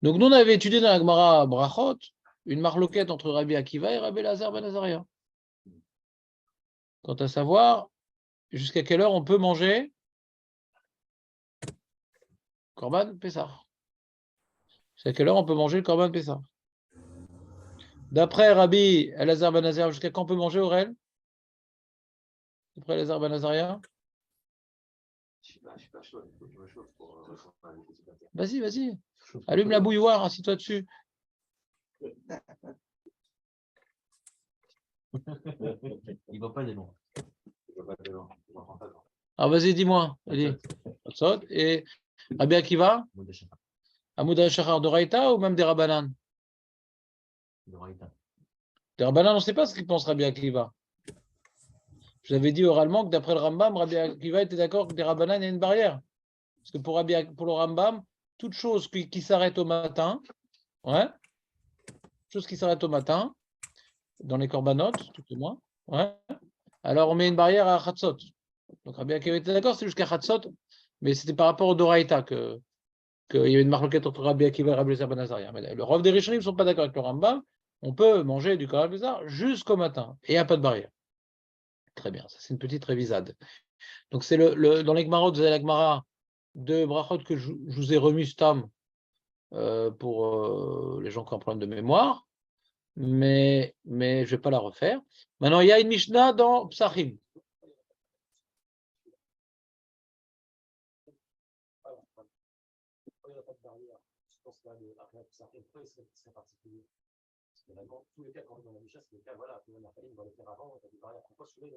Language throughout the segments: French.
Donc, nous, on avait étudié dans la Gemara Brachot une marloquette entre Rabbi Akiva et Rabbi Elazar ben Azaria. Quant à savoir jusqu'à quelle heure on peut manger Korban Pessah. Jusqu'à quelle heure on peut manger le Korban Pessah. D'après Rabbi Elazar ben Azaria, jusqu'à quand on peut manger Aurel? D'après Elazar ben Azaria? Vas-y, vas-y. Allume la bouilloire, assis-toi dessus. Il va pas aller loin. Alors vas-y, dis-moi. Et Rabbi Akiva, Amoud al-Shachar d'Oraïta ou même des Rabbanan? Des Rabbanan, on ne sait pas ce qu'il pense Rabbi Akiva. Je vous avais dit oralement que d'après le Rambam, Rabbi Akiva était d'accord que des Rabbanan, il y a une barrière. Parce que pour le Rambam, toute chose qui s'arrête au matin, ouais, chose qui s'arrête au matin, dans les corbanotes, tout au moins, ouais, alors on met une barrière à Chatzot. Donc Rabbi Akiva était d'accord, c'est jusqu'à Chatzot, mais c'était par rapport au Doraïta qu'il y avait une marloquette entre Rabbi Akiva et Rabbi Elazar ben Azaria. Mais le Rav des Rishonim ne sont pas d'accord avec le Rambam. On peut manger du Korban Pessah jusqu'au matin et il n'y a pas de barrière. Très bien, ça c'est une petite révisade. Donc c'est dans les Gmarot, vous avez la Gemara de Brachot que je vous ai remis Stam pour les gens qui ont un problème de mémoire, mais je ne vais pas la refaire. Maintenant, il y a une Mishnah dans Psachim.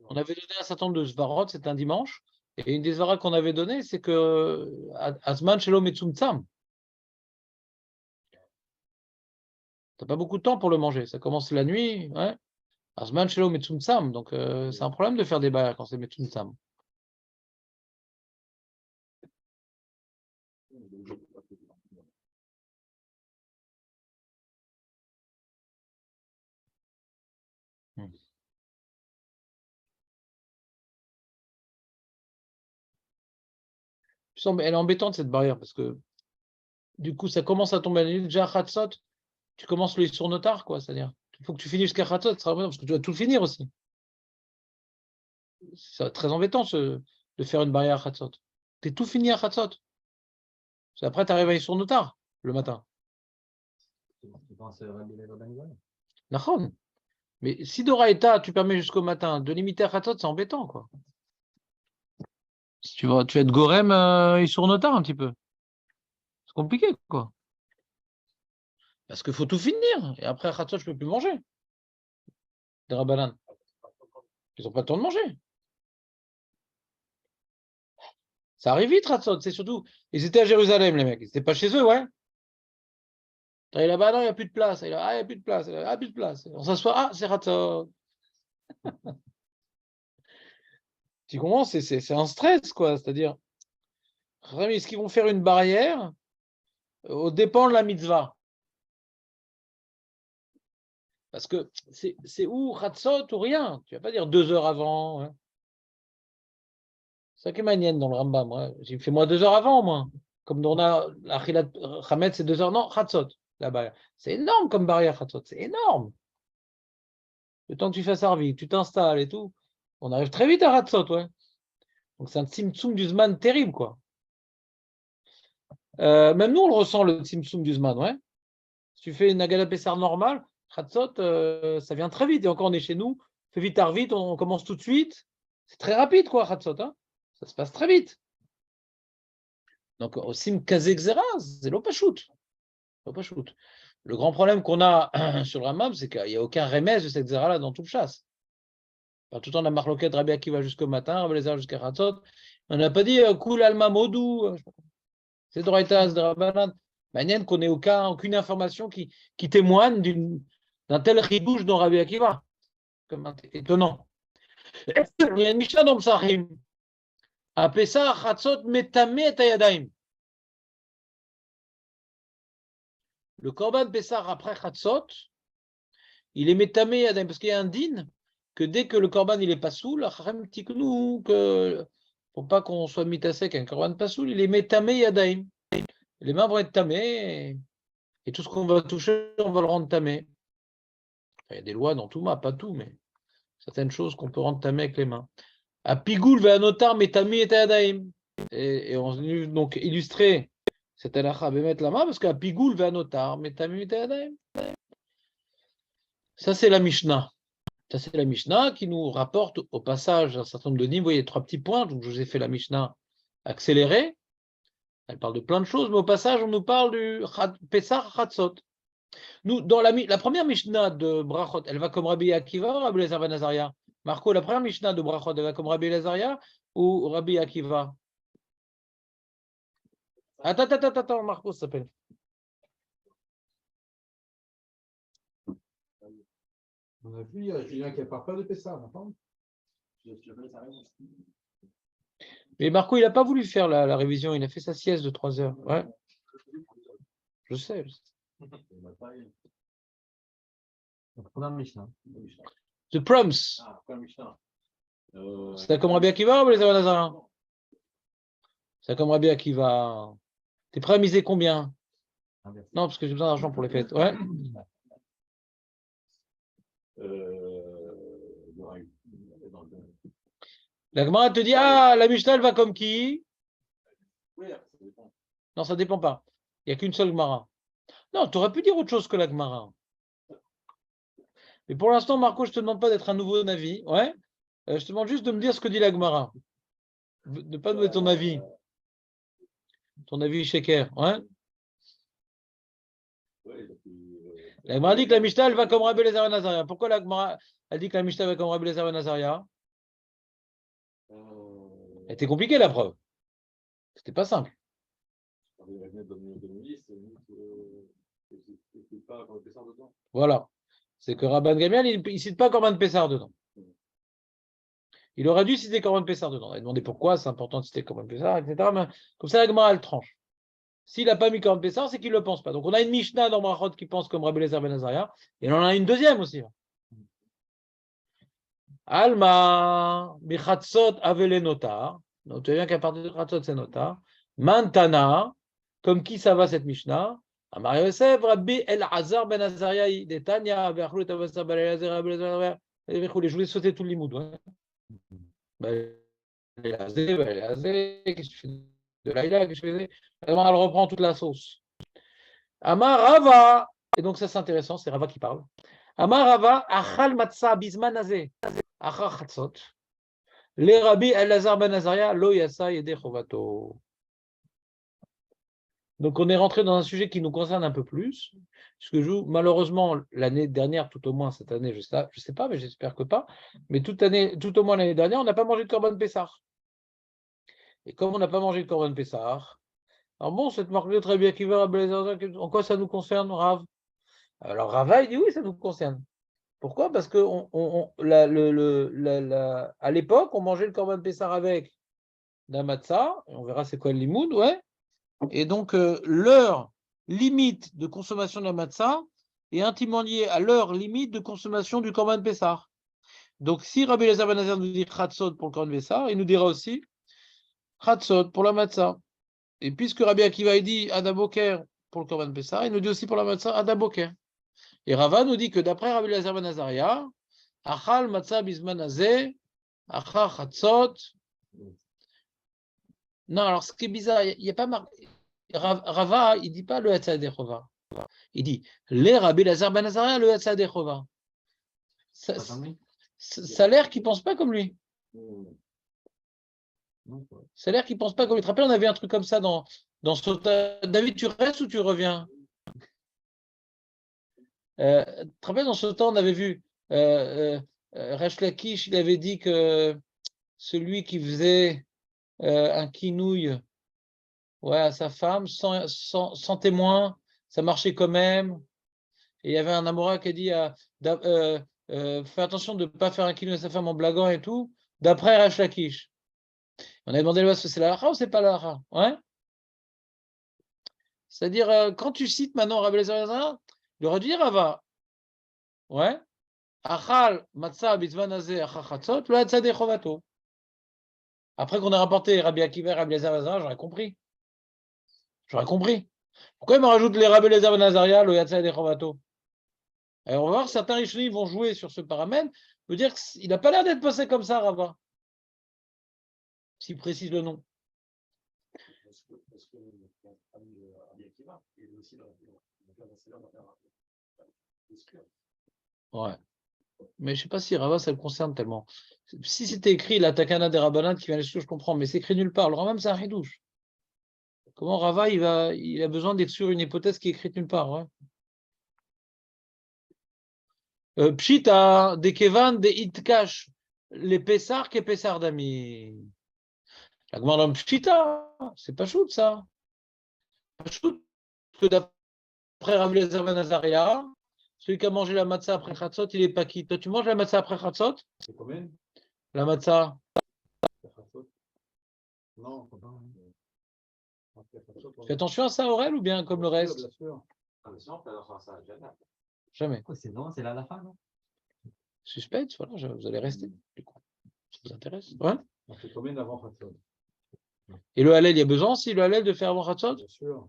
On avait donné un certain nombre de Svarot, c'est un dimanche, et une des Svarot qu'on avait donné, c'est que Azman Shelo Metzumtzam. T'as pas beaucoup de temps pour le manger, ça commence la nuit, ouais. Azman Shelo Metzumtzam, donc c'est un problème de faire des bails quand c'est Metzumtzam. Elle est embêtante cette barrière parce que du coup ça commence à tomber la nuit. Déjà à Khatsot, tu commences le sur tard, quoi. C'est-à-dire, il faut que tu finisses jusqu'à Khatsot, ça sera embêtant parce que tu dois tout finir aussi. C'est très embêtant de faire une barrière à Khatsot. Tu es tout fini à Khatsot. Après, tu arrives à sur tard le matin. D'accord. Mais si Doraïta, tu permets jusqu'au matin de limiter à Khatsot, c'est embêtant, quoi. Si tu vas être Gorem, il sur tard un petit peu. C'est compliqué, quoi. Parce qu'il faut tout finir. Et après, à Khatsot, je ne peux plus manger. Des Rabbanan. Ils n'ont pas le temps de manger. Ça arrive vite, Khatsot. C'est surtout. Ils étaient à Jérusalem, les mecs. Ils n'étaient pas chez eux, ouais. Tu arrives là-bas, non, il n'y a plus de place. Il n'y a plus de place. Il n'y a plus de place. On s'assoit, c'est Khatsot. Tu comprends? C'est un stress, quoi. C'est-à-dire, est-ce qu'ils vont faire une barrière au dépend de la mitzvah? Parce que c'est ou Khatsot ou rien. Tu ne vas pas dire 2 heures avant. Hein. C'est ça qui est manienne dans le Rambam. Ouais. J'ai fait moi 2 heures avant, moi. Comme on a la Khilat Khamet, c'est 2 heures. Non, Khatsot, la barrière. C'est énorme comme barrière, Khatsot. C'est énorme. Le temps que tu fasses Arvi, tu t'installes et tout, on arrive très vite à Khatsot, ouais. Donc c'est un Tzimtzum du Zman terrible, quoi. Même nous, on le ressent, le Tzimtzum du Zman, ouais. Si tu fais une Agala Pessar normale, Khatsot, ça vient très vite. Et encore, on est chez nous, fais vite, vite, on commence tout de suite. C'est très rapide, quoi, Khatsot. Hein. Ça se passe très vite. Donc, au Sim Kazexera, c'est l'Opachut. Le grand problème qu'on a sur le Rambam, c'est qu'il n'y a aucun remède de cette zera-là dans tout le chasse. Tout le temps, la marloquette Rabbi Akiva jusqu'au matin, Rabbi Elazar jusqu'à Khatsot. On n'a pas dit Kul Alma Modou. C'est Doraïtas de Rabbanan. Manienne qu'on n'ait aucune information qui témoigne d'un tel ridouche dans Rabbi Akiva. Comme étonnant. Il y a une Mishnah dans Psachim. À Pessah, Khatsot metame et ayadaim. Le Korban Pessah après Khatsot, il est metame et ayadaim. Parce qu'il y a un din que dès que le Korban il est pas soul, que pour pas qu'on soit mitasek un Korban pas soul, il est metame et ayadaim. Les mains vont être tamées Et tout ce qu'on va toucher, on va le rendre tamé. Enfin, il y a des lois dans tout, pas tout, mais certaines choses qu'on peut rendre tamé avec les mains. À Pigoul, Ve'anotar, Metami et Adaim. Et on va donc illustrer cette halakha Bémet Lama, parce qu'à Pigoul, Ve'anotar, Metami et Adaim. Ça, c'est la Mishnah. Ça, c'est la Mishnah qui nous rapporte au passage un certain nombre de niveaux. Vous voyez, 3 petits points. Donc, je vous ai fait la Mishnah accélérée. Elle parle de plein de choses, mais au passage, on nous parle du Pessah Chatzot. Nous, dans la première Mishnah de Brachot, elle va comme Rabbi Akiva ou Rabbi Elazar ben Azaria? Marco, la première Mishnah de Brachot, elle va comme Rabbi Elazar ou Rabbi Akiva? Attends, Marco, ça s'appelle. On a vu, il y a Julien qui ne parle pas de Pessah, maintenant. Mais Marco, il n'a pas voulu faire la révision, il a fait sa sieste de 3 heures. Ouais. Je sais. The Proms. C'est comme Rabbi Akiva ou Rabbi Elazar ben Azaria? C'est comme Rabbi Akiva. T'es prêt à miser combien? Non, parce que j'ai besoin d'argent pour les fêtes. Ouais. La Gemara te dit, la Mishnah, elle va comme qui? Non, ça ne dépend pas. Il n'y a qu'une seule Gemara. Non, tu aurais pu dire autre chose que la Gemara. Mais pour l'instant, Marco, je ne te demande pas d'être un nouveau Navi. Ouais. Je te demande juste de me dire ce que dit la Gemara. De ne pas donner ton avis. Ton avis Sheker. Ouais. La Gemara dit que la Mishnah, elle va comme Rabbi Elazar ben Azaria. Pourquoi la Gemara elle dit que la Mishnah va comme Rabbi Elazar ben Azaria? Elle était compliquée la preuve. C'était pas simple. Voilà. C'est que Rabban Gamiel, il ne cite pas Corban Pessar dedans. Il aurait dû citer Corban Pessar dedans. Il a demandé pourquoi, c'est important de citer Corban Pessar, etc. Mais comme ça, la Gemara, elle tranche. S'il n'a pas mis Corban Pessar, c'est qu'il ne le pense pas. Donc on a une Mishnah dans Brachot qui pense comme Rabbi Elazar ben Azaria, et on en a une deuxième aussi. Alma, Bichatzot Avele Notar. Donc tu vois bien qu'à partir de Chatzot, c'est Notar. Mantana, comme qui ça va cette Mishnah? Amar Yosef, Rabbi Elazar ben Azaria, Detania, Ve'achlu et Avasar ben Elazar, Rabbi Elazar, je voulais sauter tout le limoud. Qu'est-ce que tu fais de Laïla? Qu'est-ce que tu fais? Elle reprend toute la sauce. Amar Rava, et donc ça c'est intéressant, c'est Rava qui parle. Amar Rava, Achal Matzah Bisman Azeh, Achar Chatzot, les Rabbi Elazar ben Azaria, Lo Yasa Yede Chovato. Donc on est rentré dans un sujet qui nous concerne un peu plus, puisque malheureusement l'année dernière, tout au moins cette année, je sais pas, mais j'espère que pas, mais tout au moins l'année dernière, on n'a pas mangé de Korban Pessah. Et comme on n'a pas mangé de Korban Pessah, alors bon, cette marque de très bien qui va, en quoi ça nous concerne, Rav? Alors Rava, il dit oui, ça nous concerne. Pourquoi? Parce que à l'époque, on mangeait le Korban Pessah avec d'un matzah, on verra c'est quoi le limoud, ouais. Et donc, leur limite de consommation de la matzah est intimement liée à leur limite de consommation du Korban Pessah. Donc, si Rabbi Elazar ben Azaria nous dit Chatzot pour le Korban Pessah, il nous dira aussi Chatzot pour la matzah. Et puisque Rabbi Akiva dit Adaboker pour le Korban Pessah, il nous dit aussi pour la matzah Adaboker. Et Rava nous dit que d'après Rabbi Elazar ben Azaria, Achal matzah bisman hazeh, achar chatzot. Non, alors ce qui est bizarre, il n'y a pas marqué. Rava, il ne dit pas le Hatzadeh Chova. Il dit les Rabbi Elazar ben Azaria, le Hatzadeh Chova. Ça a l'air qu'il ne pense pas comme lui. Ça a l'air qu'il ne pense pas comme lui. Tu te rappelles, on avait un truc comme ça dans Sota. David, tu restes ou tu reviens? Tu te rappelles, dans Sota, on avait vu Resh Lakish, il avait dit que celui qui faisait un kinouille à sa femme sans témoin, ça marchait quand même. Et il y avait un Amora qui a dit fais attention de ne pas faire un kinouille à sa femme en blaguant et tout, d'après Resh Lakish. On a demandé est-ce que c'est la halacha ou c'est pas la halacha? Ouais. C'est-à-dire, quand tu cites maintenant Rabbi Elazar ben Azaria, il aurait dû dire Rava. Ouais. Achal matzah bizman hazeh achar chatzot lo hatzadeh chovato. Après qu'on ait rapporté Rabbi Akiva et Rabbi Elazar ben Azaria, j'aurais compris. Pourquoi il me rajoute les Rabbi Eliezer ben Azaria, le Yatsa et les Chovato? Alors, on va voir, certains Rishonim vont jouer sur ce paramètre, veut dire qu'il n'a pas l'air d'être passé comme ça, Rava, s'il précise le nom. Ouais. Mais je ne sais pas si Rava, ça le concerne tellement. Si c'était écrit la Takana des Rabbanan qui vient les je comprends, mais c'est écrit nulle part. Le Rambam, c'est un Hidouche. Comment Rava, il a besoin d'exclure une hypothèse qui est écrite nulle part, ouais. Pshita, des Kevan, des Itkash, les Pessar, qui est Pessar d'Ami. La Gemara Pshita, c'est pas shoot ça. Pas shoot que d'après Rav Eliezer ben Azaria, celui qui a mangé la matzah après Chatzot, il est pas qui. Toi, tu manges la matzah après Chatzot? C'est combien? La matzah. Non, pas. Fais attention à ça, Aurel, ou bien comme le reste? Bien sûr. Ah, mais sinon, on ça jamais. Jamais. C'est non, c'est là la fin, non? Suspense, voilà, vous allez rester. Du coup, ça vous intéresse? Ouais. On fait combien d'avant Chatzot? Et le Hallel, il y a besoin aussi, le Hallel, de faire avant Chatzot? Bien sûr.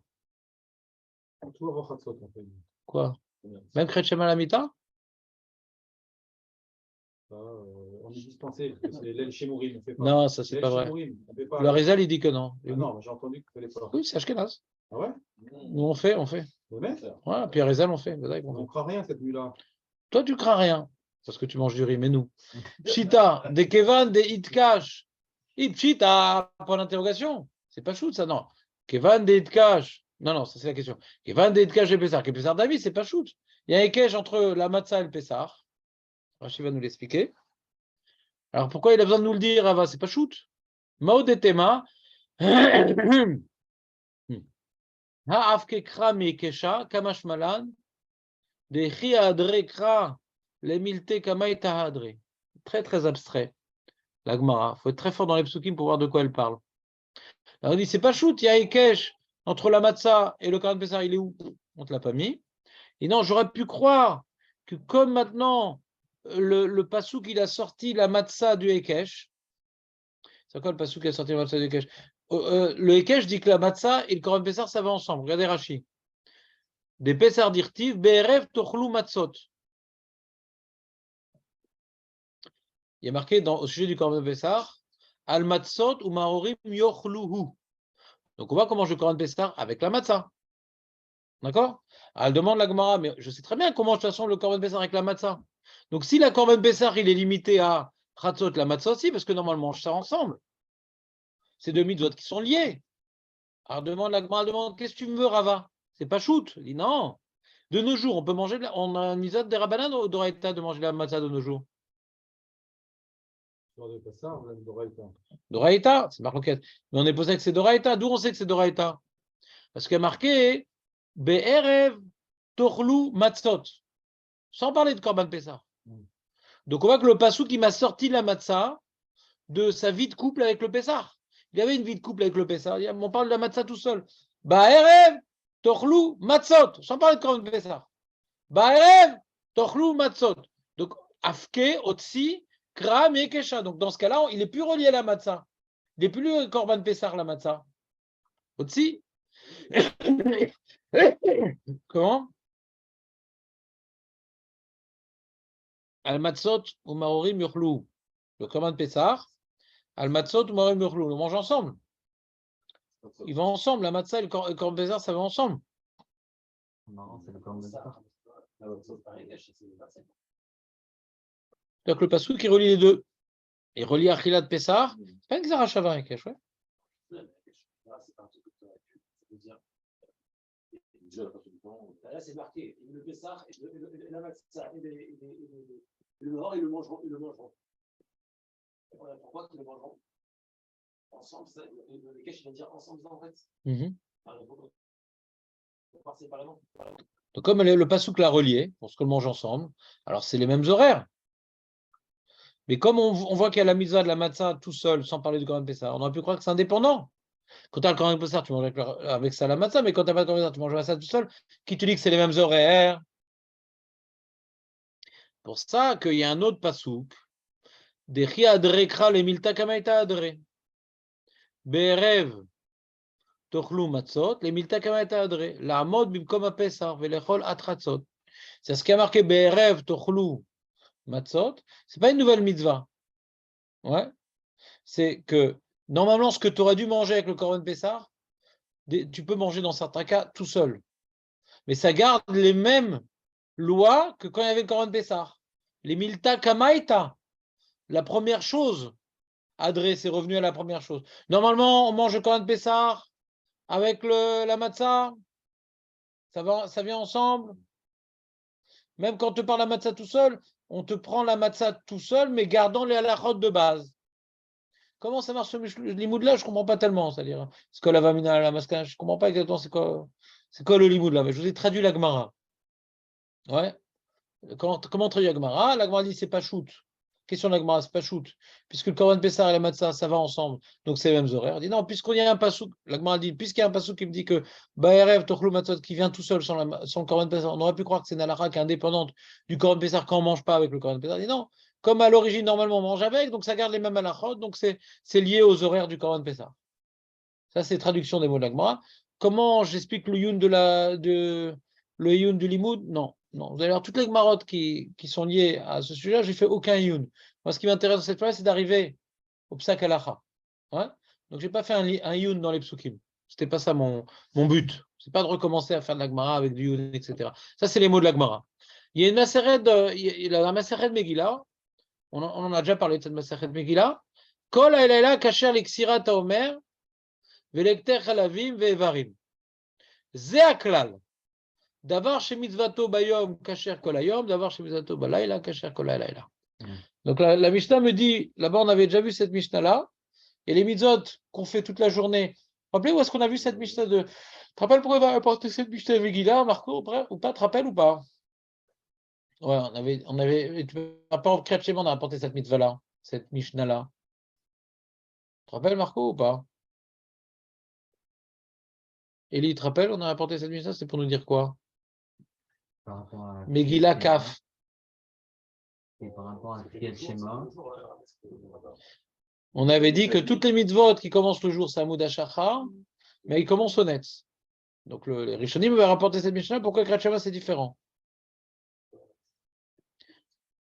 Tout avant Chatzot, on fait. Quoi? Même Kretchem à la Mita? On est dispensé, parce que c'est l'aile Shemourim, on fait pas. Non, ça, c'est L'aile pas vrai. Shemourim, on fait pas. Le Harizal, il dit que non. Ah non, mais j'ai entendu qu'il fallait pas. Oui, c'est Ashkenaz. Ah ouais? Nous, on fait. Ouais, Ouais, puis Harizal, on fait. on ne craint rien cette nuit-là. Toi, tu crains rien, parce que tu manges du riz, mais nous. Pshita, des Kevan, des Itkash. Pshita, point d'interrogation. C'est pas shoot, ça, non. Kevan, des Itkash. Non, ça, c'est la question. Kevan, des Itkash et Pessar. Que Pessar David, c'est pas shoot. Il y a un Ekech entre la Matzah et le Pessar. Rachid va nous l'expliquer. Alors, pourquoi il a besoin de nous le dire, Rava? C'est pas shoot. Mao de Tema. Ha'afkekra mi Kesha, Kamash Malan. Des Chiadre Kra, les Milte Kamay Tahadre. Très, très abstrait. La Gemara. Il faut être très fort dans les psukim pour voir de quoi elle parle. Alors, on dit, c'est pas shoot, il y a Ekech entre la Matzah et le Korban Pessah, il est où? On ne te l'a pas mis. Et non, j'aurais pu croire que comme maintenant, le Passouk, il a sorti la Matzah du Ekech. C'est quoi le Passouk qui a sorti la Matzah du Ekech? Le Ekech dit que la Matzah et le Korban Pessah, ça va ensemble. Regardez Rashi. Des Pessar dirtiv, Be'erev Tochlu Matzot. Il y a marqué au sujet du Korban Pessah, Al Matzot ou Marorim Yochluhu. Donc on voit comment je Korban Pessah avec la Matzah. D'accord? Elle demande la Gemara, mais je sais très bien comment de toute façon le Korban Pessah avec la Matzah. Donc si la Korban Pessah il est limité à Chatzot, la Matzah aussi, parce que normalement on mange ça ensemble. C'est deux mitzvot qui sont liés. Alors la Gemara demande, qu'est-ce que tu me veux, Rava? C'est pas shoot. Il dit non. De nos jours, on peut manger, on a un mitzvot des Rabbanan ou d'Oraïta de manger la Matzah de nos jours? D'Oraïta, c'est marqué. Mais on est posé que c'est d'Oraïta. D'où on sait que c'est d'Oraïta? Parce qu'il y a marqué Be'erev Tochlu Matzot. Sans parler de Korban Pessah. Donc on voit que le Passouk qui m'a sorti la Matzah de sa vie de couple avec le Pessah. Il avait une vie de couple avec le Pessah. On parle de la Matzah tout seul. Be'erev Tochlu Matzot. Sans parler de Korban Pessah. Be'erev Tochlu Matzot. Donc Afke, Otsi, Kram et Kesha. Donc dans ce cas-là, il n'est plus relié à la Matzah. Il n'est plus le Korban Pessah, la Matzah. Otsi. Comment? Al-Matzot ou Maorim Yurlou. Le Korban Pessah. Al-Matzot ou Maorim Yurlou. On mange ensemble. Ils vont ensemble. La Matzah et le Korban Pessah, ça va ensemble. Non, c'est le Korban Pessah. Donc le Passouk qui relie les deux. Il relie Achilat Pessah. C'est pas une Xara Shavar Ekesh, ouais. Là, c'est marqué. Le Pessah, la Matzah et le Nord, ils le mangeront. Pourquoi qu'ils le mangeront ensemble? Le Kesh, il va dire ensemble, en fait. Donc, comme le Passouk l'a relié, pour ce qu'on mange ensemble, alors c'est les mêmes horaires. Mais comme on voit qu'il y a la mitzvah de la matzah tout seul, sans parler du Korban Pessah, on aurait pu croire que c'est indépendant. Quand tu as le Korban Pessah, tu manges avec ça la matzah, mais quand tu n'as pas le Korban Pessah, tu manges avec ça tout seul. Qui te dit que c'est les mêmes horaires? Pour ça qu'il y a un autre Passouk, des Chiadrekra le Milta Kamaita Adre. Be'erev תאכלו מצות, למילתא קמאי אדרי, לעמוד במקום הפסח ולאכול עד חצות. C'est ce qui a marqué בערב תאכלו מצות, c'est pas une nouvelle mitzvah. Ouais. C'est que normalement, ce que tu aurais dû manger avec le Corban Pessah, tu peux manger dans certains cas tout seul. Mais ça garde les mêmes lois que quand il y avait le Corban Pessah. Les milta kamaita, la première chose, Adré, c'est revenu à la première chose. Normalement, on mange le Corban Pessah avec la matzah, ça vient ensemble. Même quand on te parle la matzah tout seul, on te prend la matzah tout seul, mais gardant les halachot de base. Comment ça marche ce limoud là? Je ne comprends pas tellement. C'est-à-dire, c'est quoi la vamina, la masca? Je ne comprends pas exactement c'est quoi le limoud là. Mais je vous ai traduit la Gemara. Ouais. Comment traduire la Gemara? La Gemara dit c'est pas shoot. Question de la Gemara, c'est pas shoot. Puisque le Korban Pessah et la Matzah, ça va ensemble. Donc c'est les mêmes horaires. Elle dit non, puisqu'il y a un pasouk, la Gemara dit, puisqu'il y a un pasouk qui me dit que Ba'erev, Tochlu Matzot, qui vient tout seul sans le Korban Pessah, on aurait pu croire que c'est une halakha qui est indépendante du Korban Pessah quand on ne mange pas avec le Korban Pessah. Elle dit non. Comme à l'origine, normalement, on mange avec, donc ça garde les mêmes halachot, donc c'est lié aux horaires du Korban Pessah. Ça, c'est traduction des mots de la Gemara. Comment j'explique le yun le yun du limoud? Non, non. Vous allez voir toutes les Gemarotes qui sont liées à ce sujet, j'ai fait aucun yun. Moi, ce qui m'intéresse dans cette fois, c'est d'arriver au psak halacha. Ouais. Donc, j'ai pas fait un yun dans les psukim. C'était pas ça mon but. C'est pas de recommencer à faire de la Gemara avec du yun, etc. Ça, c'est les mots de la Gemara. Il y a une Maseret, la Maseret Megillah. On en a déjà parlé de cette Maseret Megillah. Kol ha'elayla kasher l'eksirat haomer ve'lekter chalavim ve'evarim. Ze haklal. D'avar chez mitzvato bayom kasher kol hayom, d'avar chez mitzvato balayla kasher kol halayla. Donc la Mishnah me dit, là-bas on avait déjà vu cette Mishnah-là, et les mitzvot qu'on fait toute la journée. Rappelez où est-ce qu'on a vu cette Mishnah de. Tu te rappelles pourquoi on va apporter cette Mishnah Megillah, Marco, ou pas? Tu te rappelles ou pas? Ouais, on avait, tu n'as pas en Kriyat Shema, on a apporté cette mitzvah-là, cette Mishnah-là. Tu te rappelles, Marco, ou pas? Eli, tu te rappelles, on a apporté cette Mishnah, c'est pour nous dire quoi? Par rapport à Megillah Kaf. Et par rapport à Kriyat Shema. On avait dit que toutes les mitzvot qui commencent le jour, c'est Amoud HaShachar, mais ils commencent au net. Donc les Rishonim avaient rapporté cette Mishnah, pourquoi Kriyat Shema c'est différent?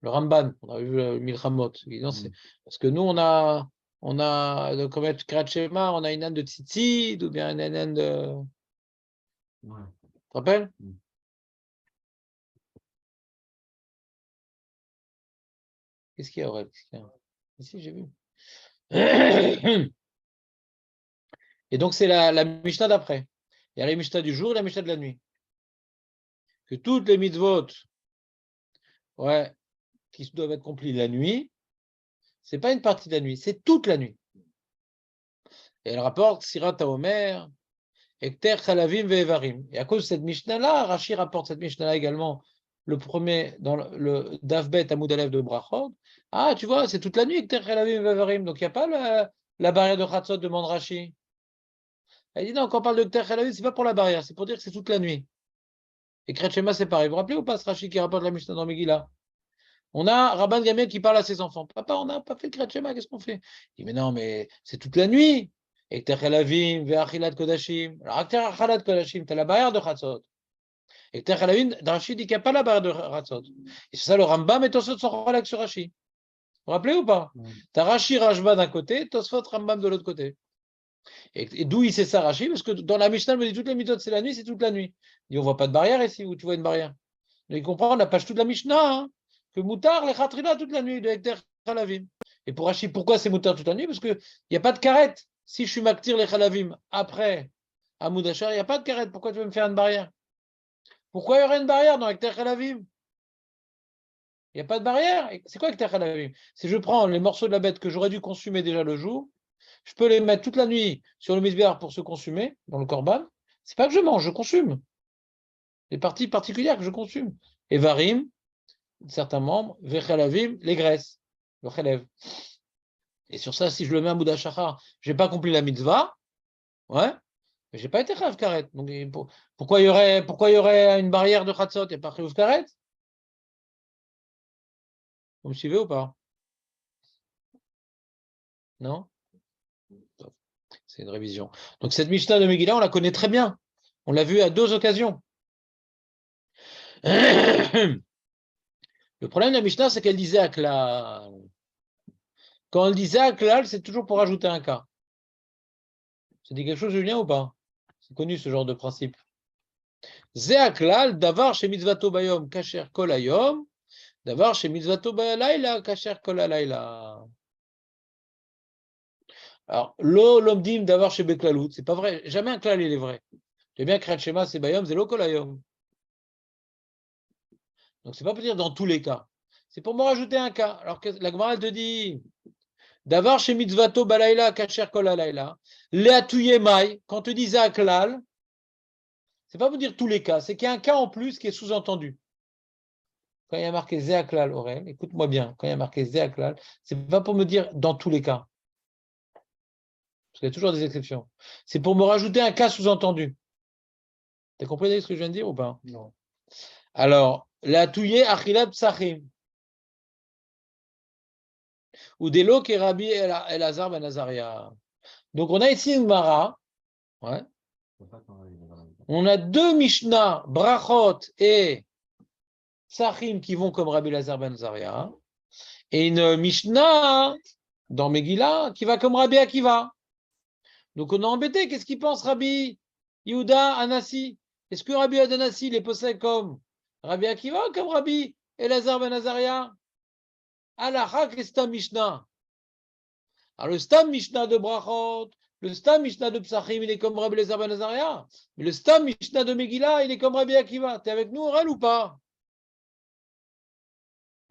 Le Ramban, on a vu le Milchamot. Parce que nous, on a comme Kriyat Shema, on a une âne de tzitzit, ou bien une âne de. Ouais. Tu te rappelles? Qu'est-ce qu'il y a, Aurel? Ici, j'ai vu. Et donc, c'est la Mishnah d'après. Il y a la Mishnah du jour et la Mishnah de la nuit. Que toutes les mitzvot, ouais, qui doivent être accomplies la nuit, c'est pas une partie de la nuit, c'est toute la nuit. Et elle rapporte Sirat HaOmer, Ekter Chalavim Ve'evarim. Et à cause de cette Mishnah-là, Rashi rapporte cette Mishnah-là également, le premier, dans le Davbet Amoud Alev de Brachot. Ah, tu vois, c'est toute la nuit, Ekter Chalavim Ve'evarim. Donc, il n'y a pas la barrière de Chatzot, demande Rashi. Elle dit non, quand on parle de Ekter Chalavim, c'est pas pour la barrière, c'est pour dire que c'est toute la nuit. Et Kriyat Shema, c'est pareil. Vous vous rappelez ou pas ce Rashi qui rapporte la Mishnah dans Megillah? On a Rabban Gamliel qui parle à ses enfants. Papa, on n'a pas fait le Kriyat Shema, qu'est-ce qu'on fait? Il dit, mais non, mais c'est toute la nuit. Ekter Chalavim, Ve'achilat Kodashim. Alors, Ekter Achilat Kodashim, tu as la barrière de Chatzot. Ekter Chalavim, Rashi dit qu'il n'y a pas la barrière de Chatzot. Et c'est ça le Rambam et Tosfot sont relax sur Rashi. Vous vous rappelez ou pas? Tu as Rashi, Rashba d'un côté, Tosfot, Rambam de l'autre côté. Et d'où il sait ça, Rashi? Parce que dans la Mishnah, il me dit toutes les méthodes, c'est la nuit, c'est toute la nuit. Il dit, on ne voit pas de barrière ici, où tu vois une barrière. Mais il comprend la page toute la Mishnah, hein, que Moutar, les Khatrila, toute la nuit, de Ekter Chalavim. Et pour Rashi, pourquoi c'est Moutar toute la nuit? Parce qu'il n'y a pas de carrette. Si je suis Maktir les Chalavim après Amoud Hachar, il n'y a pas de carrette. Pourquoi tu veux me faire une barrière? Pourquoi il y aurait une barrière dans Ekter Chalavim? Il n'y a pas de barrière. C'est quoi Ekter Chalavim? Si je prends les morceaux de la bête que j'aurais dû consumer déjà le jour, je peux les mettre toute la nuit sur le misbéar pour se consumer, dans le korban. C'est pas que je mange, je consume. Les parties particulières que je consume. Et varim, certains membres, vechalavim, les graisses, le chalev. Et sur ça, si je le mets à Mouda Shachar, je n'ai pas accompli la mitzvah, ouais, mais je n'ai pas été chayav karet. Donc pourquoi il y aurait une barrière de chatzot et pas chayav karet? Vous me suivez ou pas? Non? C'est une révision. Donc cette Mishnah de Megillah, on la connaît très bien. On l'a vue à 2 occasions. Le problème de la Mishnah, c'est qu'elle disait à Klal. Quand elle disait à Klal, c'est toujours pour ajouter un cas. Ça dit quelque chose, Julien, ou pas? C'est connu ce genre de principe. Ze Klal, davar chez mitzvato bayom, kasher kol hayom, davar chez mitzvato balayla, kasher kol halayla. Alors, lo lomdim davar chez beklalout, c'est pas vrai. Jamais un klal, il est vrai. Tu bien créé Shema, c'est bayom, c'est lo kol hayom. Donc, c'est pas pour dire dans tous les cas. C'est pour me rajouter un cas. Alors que la Gemara te dit d'avoir chez mitzvato balayla kasher kol halayla, leatuye mai, quand tu dis à klal, c'est pas pour dire tous les cas, c'est qu'il y a un cas en plus qui est sous-entendu. Quand il y a marqué ze klal orem, écoute-moi bien, quand il y a marqué ze klal, c'est pas pour me dire dans tous les cas. Parce qu'il y a toujours des exceptions. C'est pour me rajouter un cas sous-entendu. Tu as compris ce que je viens de dire ou pas? Non. Alors, la touye achilat psachim. Ou des lots qui est Rabbi Elazar ben Azaria. Donc, on a ici une Mara. Ouais. On a 2 Mishnah, Brachot et Psachim qui vont comme Rabbi Elazar ben Azaria. Et une Mishnah dans Megillah qui va comme Rabbi Akiva. Donc, on est embêté. Qu'est-ce qu'il pense Rabbi Yehuda Anassi? Est-ce que Rabbi Yehuda Anassi les possède comme Rabbi Akiva ou comme Rabbi Elazar ben Azaria? Alachak et Stam Mishnah. Alors le Stam Mishnah de Brachot, le Stam Mishnah de Psachim, il est comme Rabbi Elazar ben Azaria. Mais le Stam Mishnah de Megillah, il est comme Rabbi Akiva. T'es avec nous, Aurel, ou pas?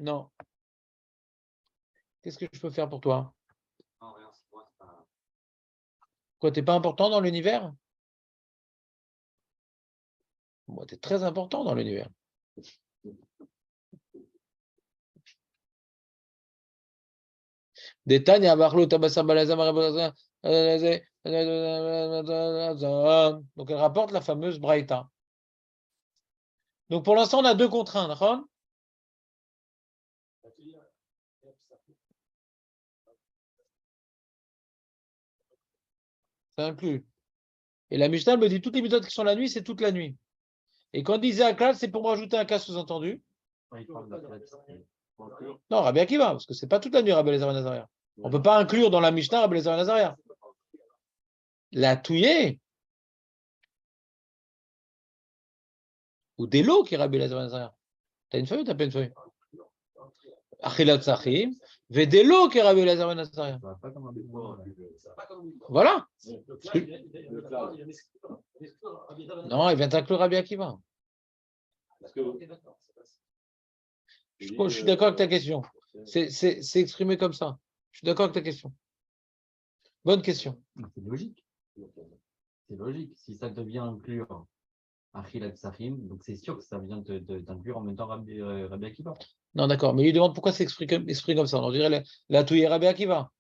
Non. Qu'est-ce que je peux faire pour toi? Non, rien, c'est moi, c'est pas. Quoi, t'es pas important dans l'univers? Moi, t'es très important dans l'univers. Détagne à Barlo, Tabassar Balazar, donc elle rapporte la fameuse Braïta. Donc pour l'instant, on a 2 contraintes. D'accord? Ça inclut. Et la Mishnah me dit toutes les méthodes qui sont la nuit, c'est toute la nuit. Et quand on disait à classe, c'est pour me rajouter un cas sous-entendu. Non, Rabbi Akiva, parce que c'est pas toute la nuit Rabbi Elazar ben Azaria. On ne peut pas inclure dans la Mishnah Rabbi Elazar ben Azaria. La touillée, ou des lots qui est Rabbi Elazar ben Azaria. T'as une feuille ou t'as pas une feuille? Achilat Sachim, Vedelo qui est Rabbi Elazar ben Azaria. Voilà. Non, il vient t'inclure Rabbi Akiva. Je suis d'accord avec ta question. C'est exprimé comme ça. Je suis d'accord avec ta question. Bonne question. C'est logique. C'est logique. Si ça devient inclure Achilat Psachim, donc c'est sûr que ça vient d'inclure en même temps Rabbi Akiva. Non, d'accord. Mais il demande pourquoi c'est exprimé comme ça. On dirait la touille Rabbi Akiva.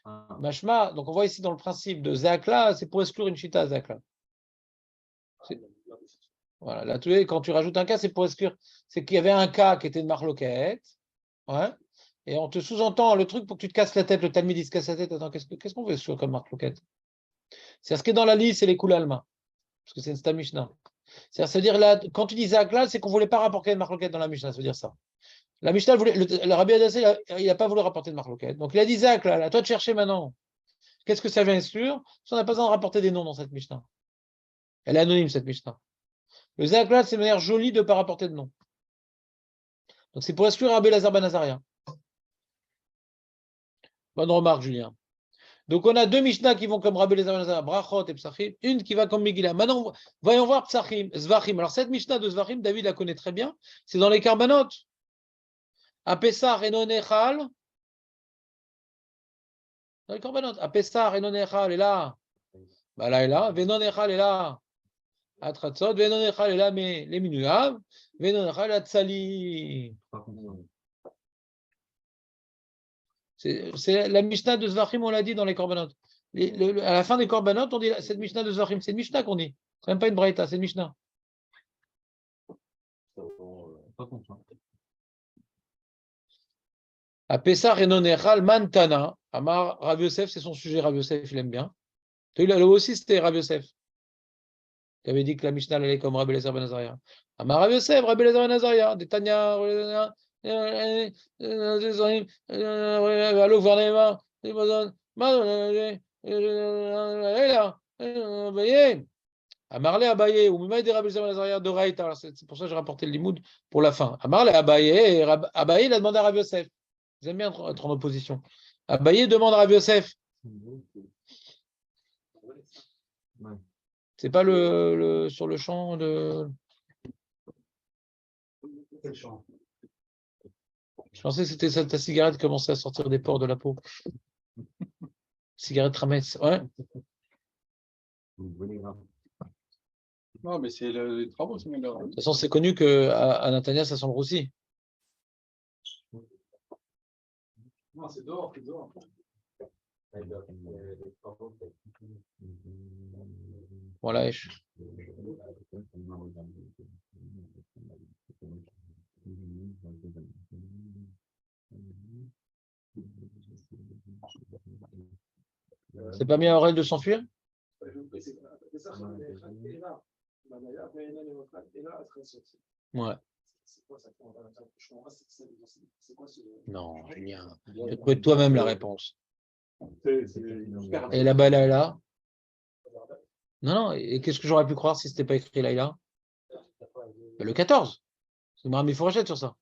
Ah. Mashma, donc on voit ici dans le principe de Zakla, c'est pour exclure une chita Zakla. Voilà, la touille, quand tu rajoutes un cas, c'est pour exclure. C'est qu'il y avait un cas qui était une marloquette. Ouais. Et on te sous-entend le truc pour que tu te casses la tête. Le Talmud il se casse la tête. Attends, qu'est-ce qu'on veut sur comme marloquette? C'est ce qui est dans la liste, c'est les Koulalma. Parce que c'est une Stam Mishnah. C'est-à-dire, là, quand tu dis Zakla, c'est qu'on ne voulait pas rapporter une marloquette dans la Mishnah. Ça veut dire ça. La Mishnah, le Rabbi Adassé, il n'a pas voulu rapporter de marloquette. Donc il a dit Zakla, à toi de chercher maintenant. Qu'est-ce que ça vient exclure? On n'a pas besoin de rapporter des noms dans cette Mishnah. Elle est anonyme, cette Mishnah. Le Zakla, c'est une manière jolie de ne pas rapporter de nom. Donc c'est pour exclure Rabbi Elazar ben Azaria. Bonne remarque, Julien. Donc on a 2 Mishnah qui vont comme Rabbi Elazar ben Azaria, Brachot et Psachim, une qui va comme Megillah. Maintenant, voyons voir Psachim, Zvachim. Alors cette Mishnah de Zvachim, David la connaît très bien, c'est dans les Karbanot. À Pessah et non Echal. Dans les Karbanot. À Pessah et non Echal est là. Bah là est là. Venon Echal est là. À Tratzot. Venon Echal est là, mais les Minuav. Venon Echal à Tzali. C'est la Mishnah de Zvachim, on l'a dit dans les Korbanot. À la fin des Korbanot, on dit cette Mishnah de Zvachim. C'est une Mishnah qu'on dit. C'est même pas une Braïta, c'est une Mishnah. À Pessah et non Echal, Mantana. Amar Rav Yosef, c'est son sujet, Rav Yosef, il aime bien. Tu as eu là aussi, c'était Rabbi Yosef, qui avait dit que la Mishnah allait comme Rabbi Eliezer ben Azaria. Amar Rabbi Yosef, Rabbi Eliezer ben Azaria, des Tanya, allô, Varnema, Amarle Abaye, ou Mimaï des Rabbi Eliezer ben Azaria de Raïta. Alors, c'est pour ça que j'ai rapporté le limoud pour la fin. Amarle Abaye, Abaye, il a demandé à Rabbi Yosef. Ils aiment bien être en opposition. Abaye demande à Rabbi Yosef. Ouais. C'est pas sur le champ de. Quel champ? Je pensais que c'était ça, ta cigarette commençait à sortir des pores de la peau. Cigarette Ramès, ouais. Non, mais c'est les travaux, c'est De toute façon, c'est connu qu'à Natania, ça sent le roussi. Non, c'est dehors, c'est dehors. Voilà. C'est pas mis à Aurel de s'enfuir? Ouais. Non, Julien. Tu as trouvé toi-même la réponse. Et là-bas, là. Non, non. Et qu'est-ce que j'aurais pu croire si ce n'était pas écrit là? Le 14. C'est Marami Fourachette sur ça.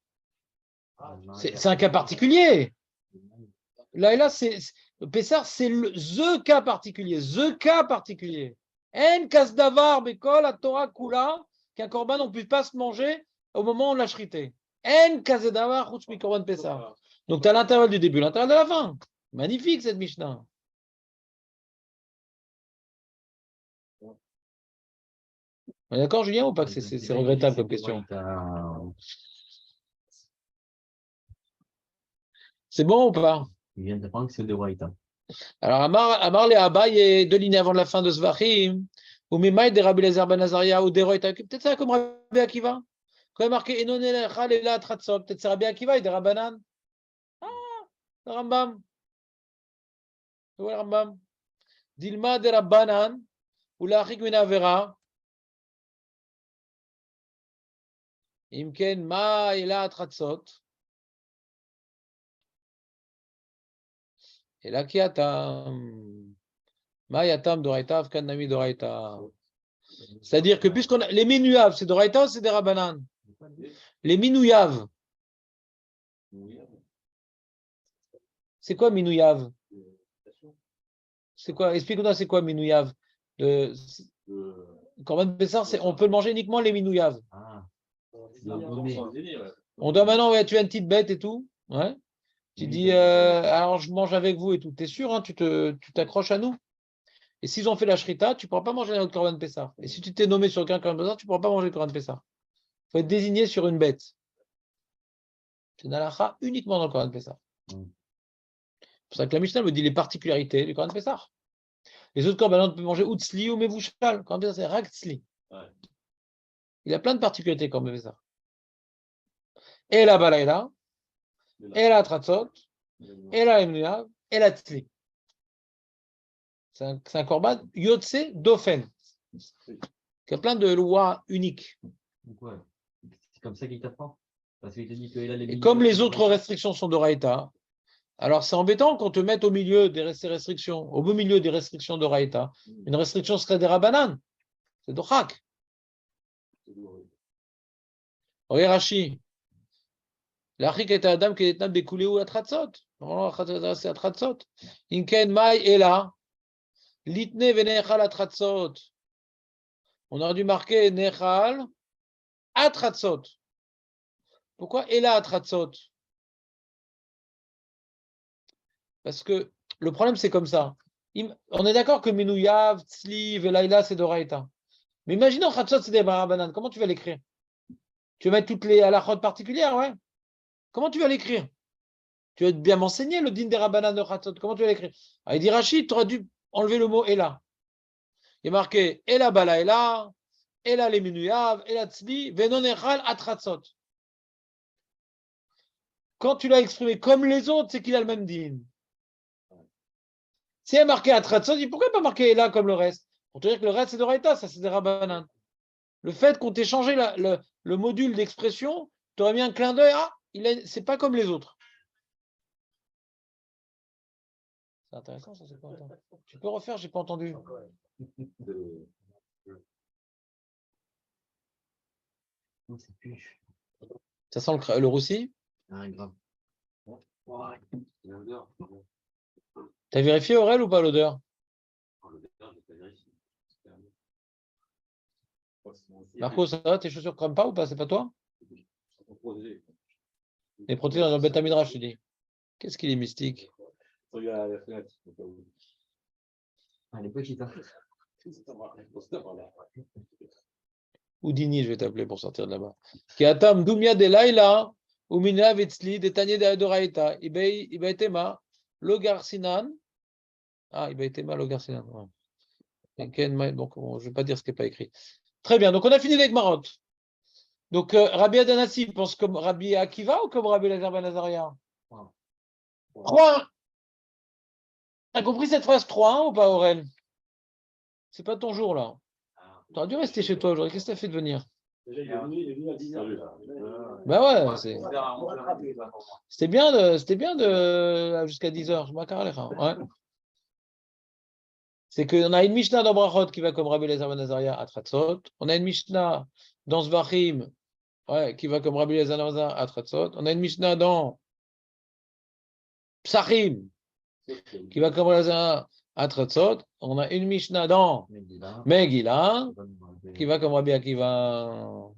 C'est un cas particulier. Là, c'est Pessar, c'est the cas particulier. The cas particulier. En kas davar bekol la Torah kula qu'un korban on ne puisse pas se manger au moment où on l'a shrité. En kas davar chutz mi korban Pessar. Donc tu as l'intervalle du début, l'intervalle de la fin. Magnifique cette Mishnah. On est d'accord, Julien, ou pas que c'est regrettable comme question? C'est bon ou pas? Il vient d'apprendre que c'est de Raïta. Alors, Amar le Abaye, deux lignes avant la fin de Zvachim, ou Mimaï de Rabbi Eliezer ben Azaria, ou des Roïta, peut-être ça comme Rabbi Akiva. Quand il est marqué Enon Elecha Lela Tratzot, peut-être c'est Rabbi Akiva et des Rabbanan. Ah, le Rambam. Où est le Rambam? Dilma de Rabbanan, ou la Achik Minavera. Imken Ma Ela Tratzot. Et là, qui attend? Ma Yatam Doraita, Afkan Nami Doraita. C'est-à-dire que puisqu'on a les Minouyav, c'est Doraita ou c'est des Rabbanan? Les Minouyav. C'est quoi Minouyav? C'est quoi? Explique-nous, c'est quoi Minouyav? Corban Pessar, on peut le manger uniquement les Minouyav. Ah. On doit maintenant, ouais, tu as une petite bête et tout. Ouais. Tu dis, alors je mange avec vous et tout. T'es sûr, hein, tu t'accroches à nous. Et s'ils ont fait la shrita, tu ne pourras pas manger notre Corban Pessar. Et si tu t'es nommé sur aucun Corban Pessar, tu ne pourras pas manger le Corban Pessar. Il faut être désigné sur une bête. C'est une halakha uniquement dans le Corban Pessar. C'est pour ça que la Mishnah me dit les particularités du Corban Pessar. Les autres Corban, on peut manger Utsli ou Mevouchal. Le Corban Pessar, c'est Raktsli. Ouais. Il a plein de particularités, Corban Pessar. Et la Balaïla, et la Tratzot, et la Emnuav, et la Tzli. C'est un Corban Yotse Dofen. Qui a plein de lois uniques. Donc, ouais. C'est comme ça qu'il t'apprend. Parce qu'il te dit que les et comme les autres restrictions sont de Raïta, alors c'est embêtant qu'on te mette au milieu ces restrictions, au beau milieu des restrictions de Raïta. Une restriction serait des Rabbanan. C'est Dochak. Oui, Rashi. L'achik est Adam qui est Nam Bekoulé ou la Tratzot. Normalement, c'est la Tratzot. Inken Mai est là. Litne Venechal la Tratzot. On aurait dû marquer Nechal Atratzot. Pourquoi Ela Atratzot? Parce que le problème, c'est comme ça. On est d'accord que Minouyav, Tzli, Velaïla, c'est Doraïta. Mais imaginons Khatzot, c'est des Barabanan. Comment tu vas l'écrire? Tu vas mettre toutes les halachot particulières, ouais? Comment tu vas l'écrire? Tu vas bien m'enseigner le din des Rabanan de Khatzot. Comment tu vas l'écrire? Ah, il dit Rachid, tu aurais dû enlever le mot Ela. Il est marqué Ela Balaïla, Ela les Minouyav, Ela Tzli, Venon Echal Atratzot. Quand tu l'as exprimé comme les autres, c'est qu'il a le même din. Si il y a marqué Atratzot, il dit pourquoi pas marquer là comme le reste? Pour te dire que le reste, c'est d'Oraïta, ça, c'est des Rabbanan. Le fait qu'on t'ait changé le module d'expression, tu aurais mis un clin d'œil, c'est pas comme les autres. C'est intéressant, ça, c'est pas intéressant. Tu peux refaire, j'ai pas entendu. Non, c'est plus. Ça sent le roussi? Ah, grave. T'as vérifié Aurel ou pas l'odeur? Marco, ça va? Tes chaussures crament pas ou pas? C'est pas toi? Les protégés dans le Beth Midrash, je te dis. Qu'est-ce qu'il est mystique? Regarde la fenêtre. Elle est petite, hein. Houdini, je vais t'appeler pour sortir de là-bas. Kiatam Dumia de Laila, Umina Vetzli, de Tanya de Adoraita, Ibaitema, Logarsinan. Ah, Ibaitema, Logarsinan. Donc, je ne vais pas dire ce qui n'est pas écrit. Très bien, donc on a fini avec Marot. Donc, Rabbi Adanassi pense comme Rabbi Akiva ou comme Rabbi Lazar Ben Azaria? 3-1. T'as compris cette phrase 3-1 ou pas, Aurel? C'est pas ton jour, là. T'aurais dû rester chez toi aujourd'hui. Qu'est-ce que t'as fait de venir? Déjà, il est venu à 10h. Bah ouais, c'était bien jusqu'à 10h. Ouais. C'est qu'on a une Mishnah dans Brachot qui va comme Rabbi Eliezer ben Azaria à Tratzot. On a une Mishnah dans Zvachim qui va comme Rabbi Eliezer ben Azaria à Tratzot. On a une Mishnah dans Psachim qui va comme Rabbi Eliezer à Tratzot. On a une Mishnah dans Megillah qui va comme Rabbi Akiva.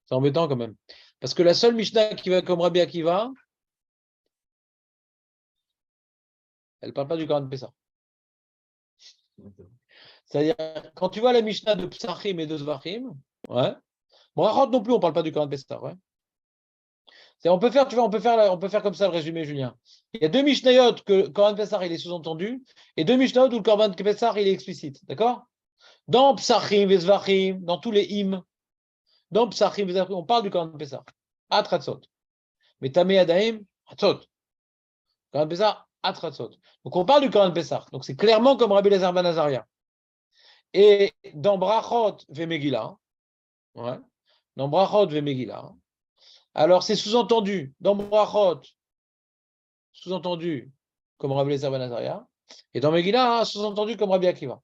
C'est embêtant quand même. Parce que la seule Mishnah qui va comme Rabbi Akiva, elle ne parle pas du Korban Pessah. C'est-à-dire, quand tu vois la Mishnah de Psachim et de Zvachim, Brachot non plus, on ne parle pas du Korban Pessah. On peut faire, on peut faire comme ça le résumé, Julien. Il y a deux Mishnayot que le Korban Pessah il est sous-entendu, et deux Mishnayot où le Korban Pessah il est explicite. D'accord? Dans Psachim et Zvachim, dans tous les hymnes, dans Psachim et Zvachim, on parle du Korban Pessah. Atratzot. Mais Tamé Adaim, Atzot. Korban Pessah, Atratzot. Donc on parle du Korban Pessah. Donc c'est clairement comme Rabbi Eliezer ben Azaria. Et dans Brachot ve Megillah, dans Brachot ve Megillah, alors c'est sous-entendu dans Brachot, sous-entendu comme Rabbi Eliezer ben Azaria, et dans Megillah, sous-entendu comme Rabbi Akiva.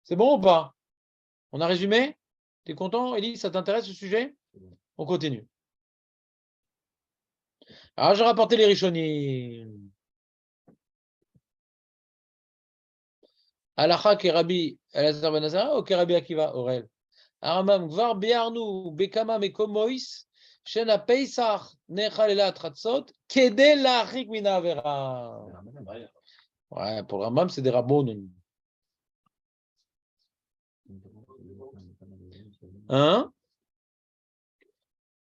C'est bon ou pas? On a résumé? T'es content, Elie? Ça t'intéresse ce sujet? On continue. Alors j'ai rapporté les Rishonim. Alacha ke Rabbi Eliezer ben Azaria ou ke Rabbi Akiva, Aurel? Aramam Gvar Biarnu Bekama Mekomois Shena Peisach Nechalela Tratzot Kede Lachik Mina Avera. Ouais, pour le Rambam, c'est des Rabbonim. Hein?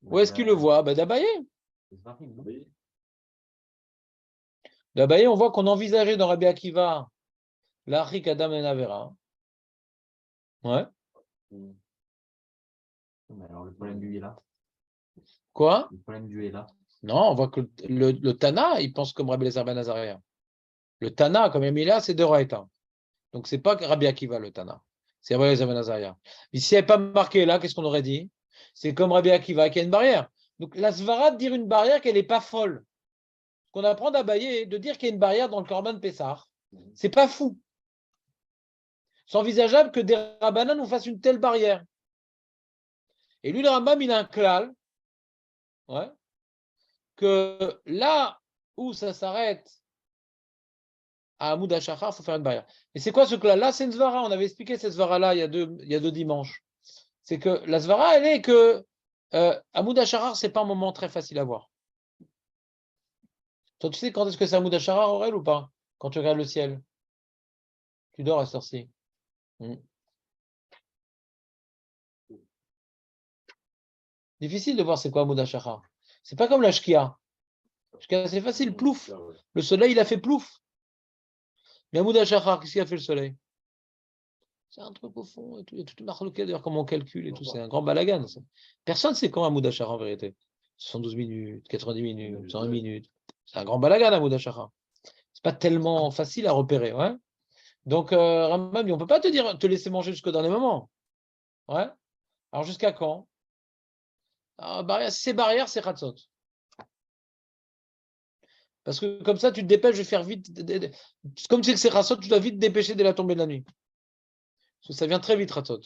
Où est-ce qu'il le voit? D'Abaye. D'Abaye, on voit qu'on envisageait dans Rabbi Akiva Lachik Adam et Avera. Ouais. Alors, le problème du est là. Quoi? Le problème du est là. Non, on voit que le Tana, il pense comme Rabbi Eliezer ben Azaria. Le Tana, comme il a mis là, c'est de Raïta. Donc, c'est pas Rabbi Akiva, le Tana. C'est Rabbi Eliezer ben Azaria. Mais s'il n'y avait pas marqué là, qu'est-ce qu'on aurait dit? C'est comme Rabbi Akiva, qu'il y a une barrière. Donc, la Svara de dire une barrière qu'elle n'est pas folle. Ce qu'on apprend d'Abaye, de dire qu'il y a une barrière dans le Korban Pessah, c'est pas fou. C'est envisageable que des Rabbanan nous fassent une telle barrière. Et lui, le Rambam, il a un klal, que là où ça s'arrête à Hamoud HaShachar, il faut faire une barrière. Et c'est quoi ce klal-là? C'est une svara. On avait expliqué cette svara-là il y a deux dimanches. C'est que la svara, elle est que Hamoud HaShachar, ce n'est pas un moment très facile à voir. Toi, tu sais quand est-ce que c'est Hamoud HaShachar, Aurel, ou pas? Quand tu regardes le ciel. Tu dors à cette heure-ci. Difficile de voir c'est quoi Hamoud HaShachar. C'est pas comme la Shkia. Shkia, c'est facile, plouf. Le soleil, il a fait plouf. Mais Hamoud HaShachar, qu'est-ce qu'il a fait le soleil? C'est un truc au fond, et tout, il y a toute une marloquette, d'ailleurs, comment on calcule et tout, c'est un grand balagan. Ça. Personne ne sait quand Hamoud HaShachar en vérité. 72 minutes, 90 minutes, 100 minutes. C'est un grand balagan, Amoud Hashachar. C'est pas tellement facile à repérer. Ouais. Donc, Rambam dit, on ne peut pas te laisser manger jusqu'au dernier moment. Ouais. Alors, jusqu'à quand? Alors, si c'est barrière, c'est Khatzot. Parce que comme ça, tu te dépêches de faire vite. Comme si c'est Khatzot, tu dois vite te dépêcher dès la tombée de la nuit. Parce que ça vient très vite, Khatzot.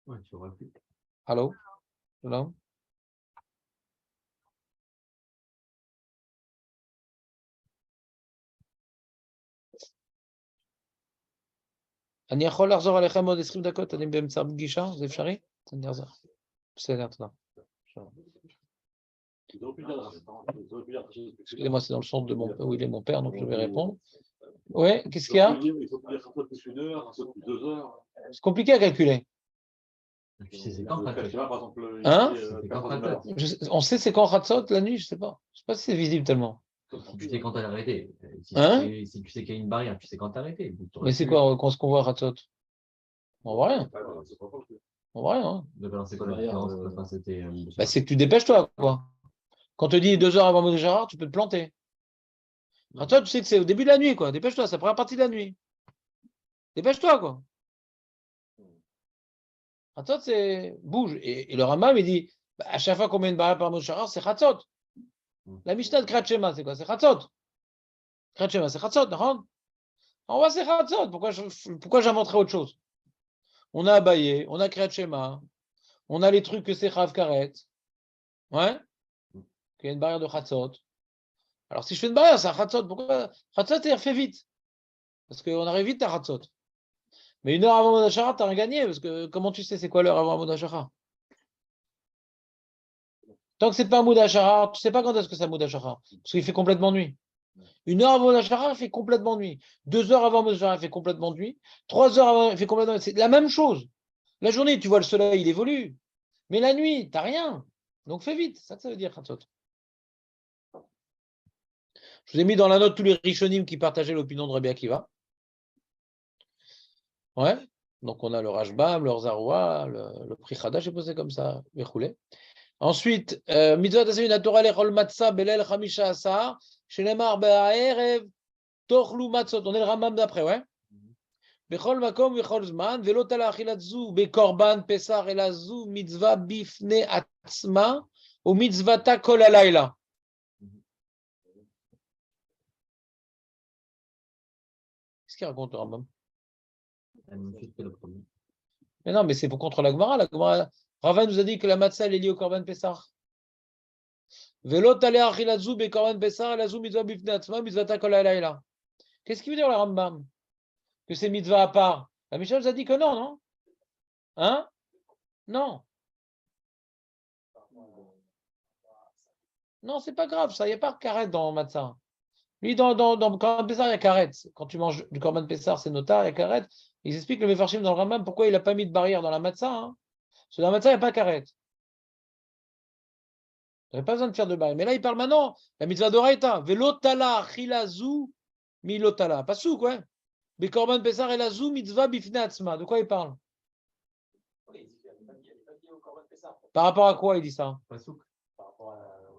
Ouais, tu auras plus. Allô? Allô? אני יכול לחזור עליכם עוד 20 דקות, אני באמצע פגישה, זה אפשרי? אני אחזור. בסדר, תודה. Excusez-moi, c'est dans le centre de où il est mon père, donc je vais répondre. Ouais, qu'est-ce qu'il y a? C'est compliqué à calculer. Tu sais, c'est quand Khatzot? Hein? C'est quand Khatzot? On sait c'est quand Khatzot, la nuit, je sais pas. Je sais pas si c'est visible tellement. Si tu sais quand t'as arrêté. Hein? Si tu sais qu'il y a une barrière, tu sais quand t'as arrêté. Mais c'est quoi ce qu'on voit à Khatzot? On voit rien. On voit rien. Hein. C'est quoi la différence? C'est que tu dépêches-toi, quoi. Quand on te dit 2 heures avant Moed Shahar, tu peux te planter. Khatzot, tu sais que c'est au début de la nuit, quoi. Dépêche-toi, c'est la première partie de la nuit. Dépêche-toi, quoi. Khatzot, c'est bouge. Et le Rambam, il dit, à chaque fois qu'on met une barrière par Moed Shahar, c'est Khatzot. La Mishnah de Kriyat Shema, c'est quoi? C'est Khatzot. Kriyat Shema, c'est Khatzot, non? On voit c'est Khatzot. Pourquoi j'inventerais autre chose? On a Abaye, on a Kriyat Shema, on a les trucs que c'est Chav Karet. Ouais? Qu'il y a une barrière de Khatzot. Alors si je fais une barrière, c'est un Khatzot. Pourquoi? Khatzot, c'est fait vite. Parce qu'on arrive vite à Khatzot. Mais 1 heure avant Moed Hashachar, tu n'as rien gagné. Parce que comment tu sais c'est quoi l'heure avant Moed Hashachar? Tant que ce n'est pas Moed Hashachar, tu ne sais pas quand est-ce que c'est Moed Hashachar. Parce qu'il fait complètement nuit. 1 heure avant Moed Hashachar, il fait complètement nuit. 2 heures avant Moed Hashachar, il fait complètement nuit. 3 heures avant, il fait complètement nuit. C'est la même chose. La journée, tu vois le soleil, il évolue. Mais la nuit, tu n'as rien. Donc fais vite. Ça veut dire Khatzot. Je vous ai mis dans la note tous les Rishonim qui partageaient l'opinion de Rabbi Akiva. Ouais. Donc on a le Rashbam, le Zaroua, le Pri Chadash est posé comme ça. Ensuite, Mitzvah Taseh une Torah lechol matzah belel chamisha asar, shenemar be'aerev tochlu matzot. On est le Rambam d'après, ouais. Bechol makom bechol zman, velo tala achilat zu bekorban pesach ela zu mitzvah bifne atzma ou mitzvata kol halayla. Qu'est-ce qu'il raconte le Rambam? Mais non, mais c'est pour contre la Gemara. La Gemara, Rava nous a dit que la matzah elle est liée au korban pesach. Velo tale achilat zu bekorban pesach ela zu mitzvah bifne atzma mitzvata kol halayla. Qu'est-ce qu'il veut dire le Rambam? Que c'est mitzvah à part. La Mishnah nous a dit que non, non? Hein? Non. Non, c'est pas grave, ça. Il n'y a pas de karet dans Matzah. Lui, dans Korban Pessar, il y a karet. Quand tu manges du Korban Pessar, c'est notar, il y a karet. Ils expliquent le Mefarshim dans le Rambam pourquoi il n'a pas mis de barrière dans la Matzah. Hein. Parce que dans la Matzah, il n'y a pas karet. Il n'y a pas besoin de faire de barrière. Mais là, il parle maintenant, la mitzvah d'Oraita. Velotala, chilazu, milotala. Pas souk, ouais. Mais Korban Pessar et la zou mitzvah bifne atzma. De quoi il parle? Par rapport à quoi il dit ça? Par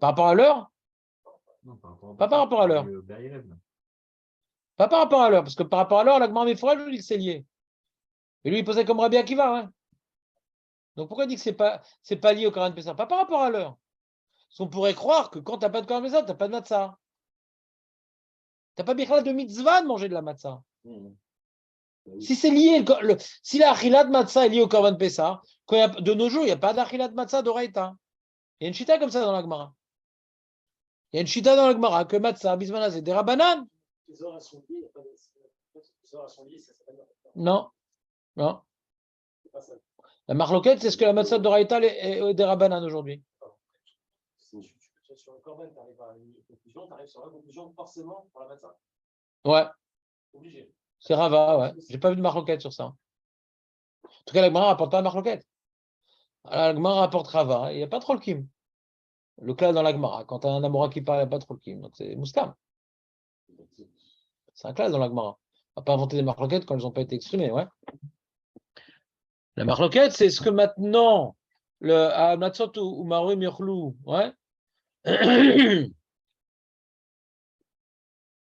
rapport à l'heure? Pas par rapport à l'heure. Pas par rapport à l'heure, parce que par rapport à l'heure, la Gemara Meforel nous dit que c'est lié. Et lui, il posait comme Rabbi Akiva. Hein. Donc pourquoi il dit que c'est pas lié au Korban Pessah? Pas par rapport à l'heure. Parce qu'on pourrait croire que quand tu n'as pas de Korban Pessah, tu n'as pas de matzah. Tu n'as pas bien de mitzvah de manger de la matzah. Si c'est lié, si la achilat matzah est liée au Korban Pessah, de nos jours, il n'y a pas d'achilat matzah d'oraita. Il y a une chita comme ça dans la Gemara. Il y a une chita dans la Gemara que matzah, bismana, c'est des rabanan. Non, non. La marloquette, c'est ce que la matzah d'oraita est des rabanan aujourd'hui. Sur le Corban, tu arrives à une conclusion, tu arrives sur la conclusion forcément pour la matzah. Ouais. Obligé. C'est Rava, ouais. J'ai pas vu de marloquette sur ça. En tout cas, la Gemara rapporte pas de marloquette. La Gemara rapporte Rava, il n'y a pas trop le kim. Le clash dans la Gemara. Quand tu as un Amora qui parle, il n'y a pas trop le kim. Donc c'est Mouskam. C'est un clash dans la Gemara. On va pas inventer des marloquettes quand elles n'ont pas été exprimées, ouais. La marloquette, c'est ce que maintenant, le Matzot ou Marim Yochlu, ouais.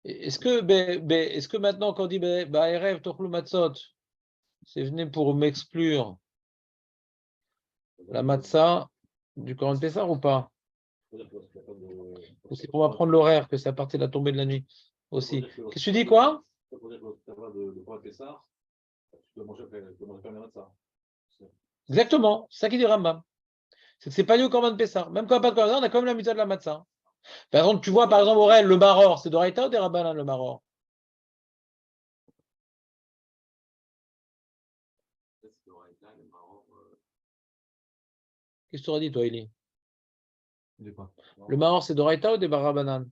Est-ce que maintenant, quand on dit Erev Tochlu Matzot, c'est venu pour m'exclure la matzah du Corban Pessah ou pas? Ou c'est pour apprendre l'horaire, que c'est à partir de la tombée de la nuit aussi. Qu'est-ce que tu dis, quoi? Exactement, c'est ça qui dit Rambam. C'est que c'est pas lié au Corban Pessah. Même quand il n'y a pas de Corban, on a quand même la mitzvah de la matzah. Par exemple, tu vois, par exemple, Aurel, le maror, c'est d'Oraïta ou des Rabbanan, le maror? Qu'est-ce que tu aurais dit, toi, Eli? De quoi? Le maror, c'est d'Oraïta ou des Rabbanan?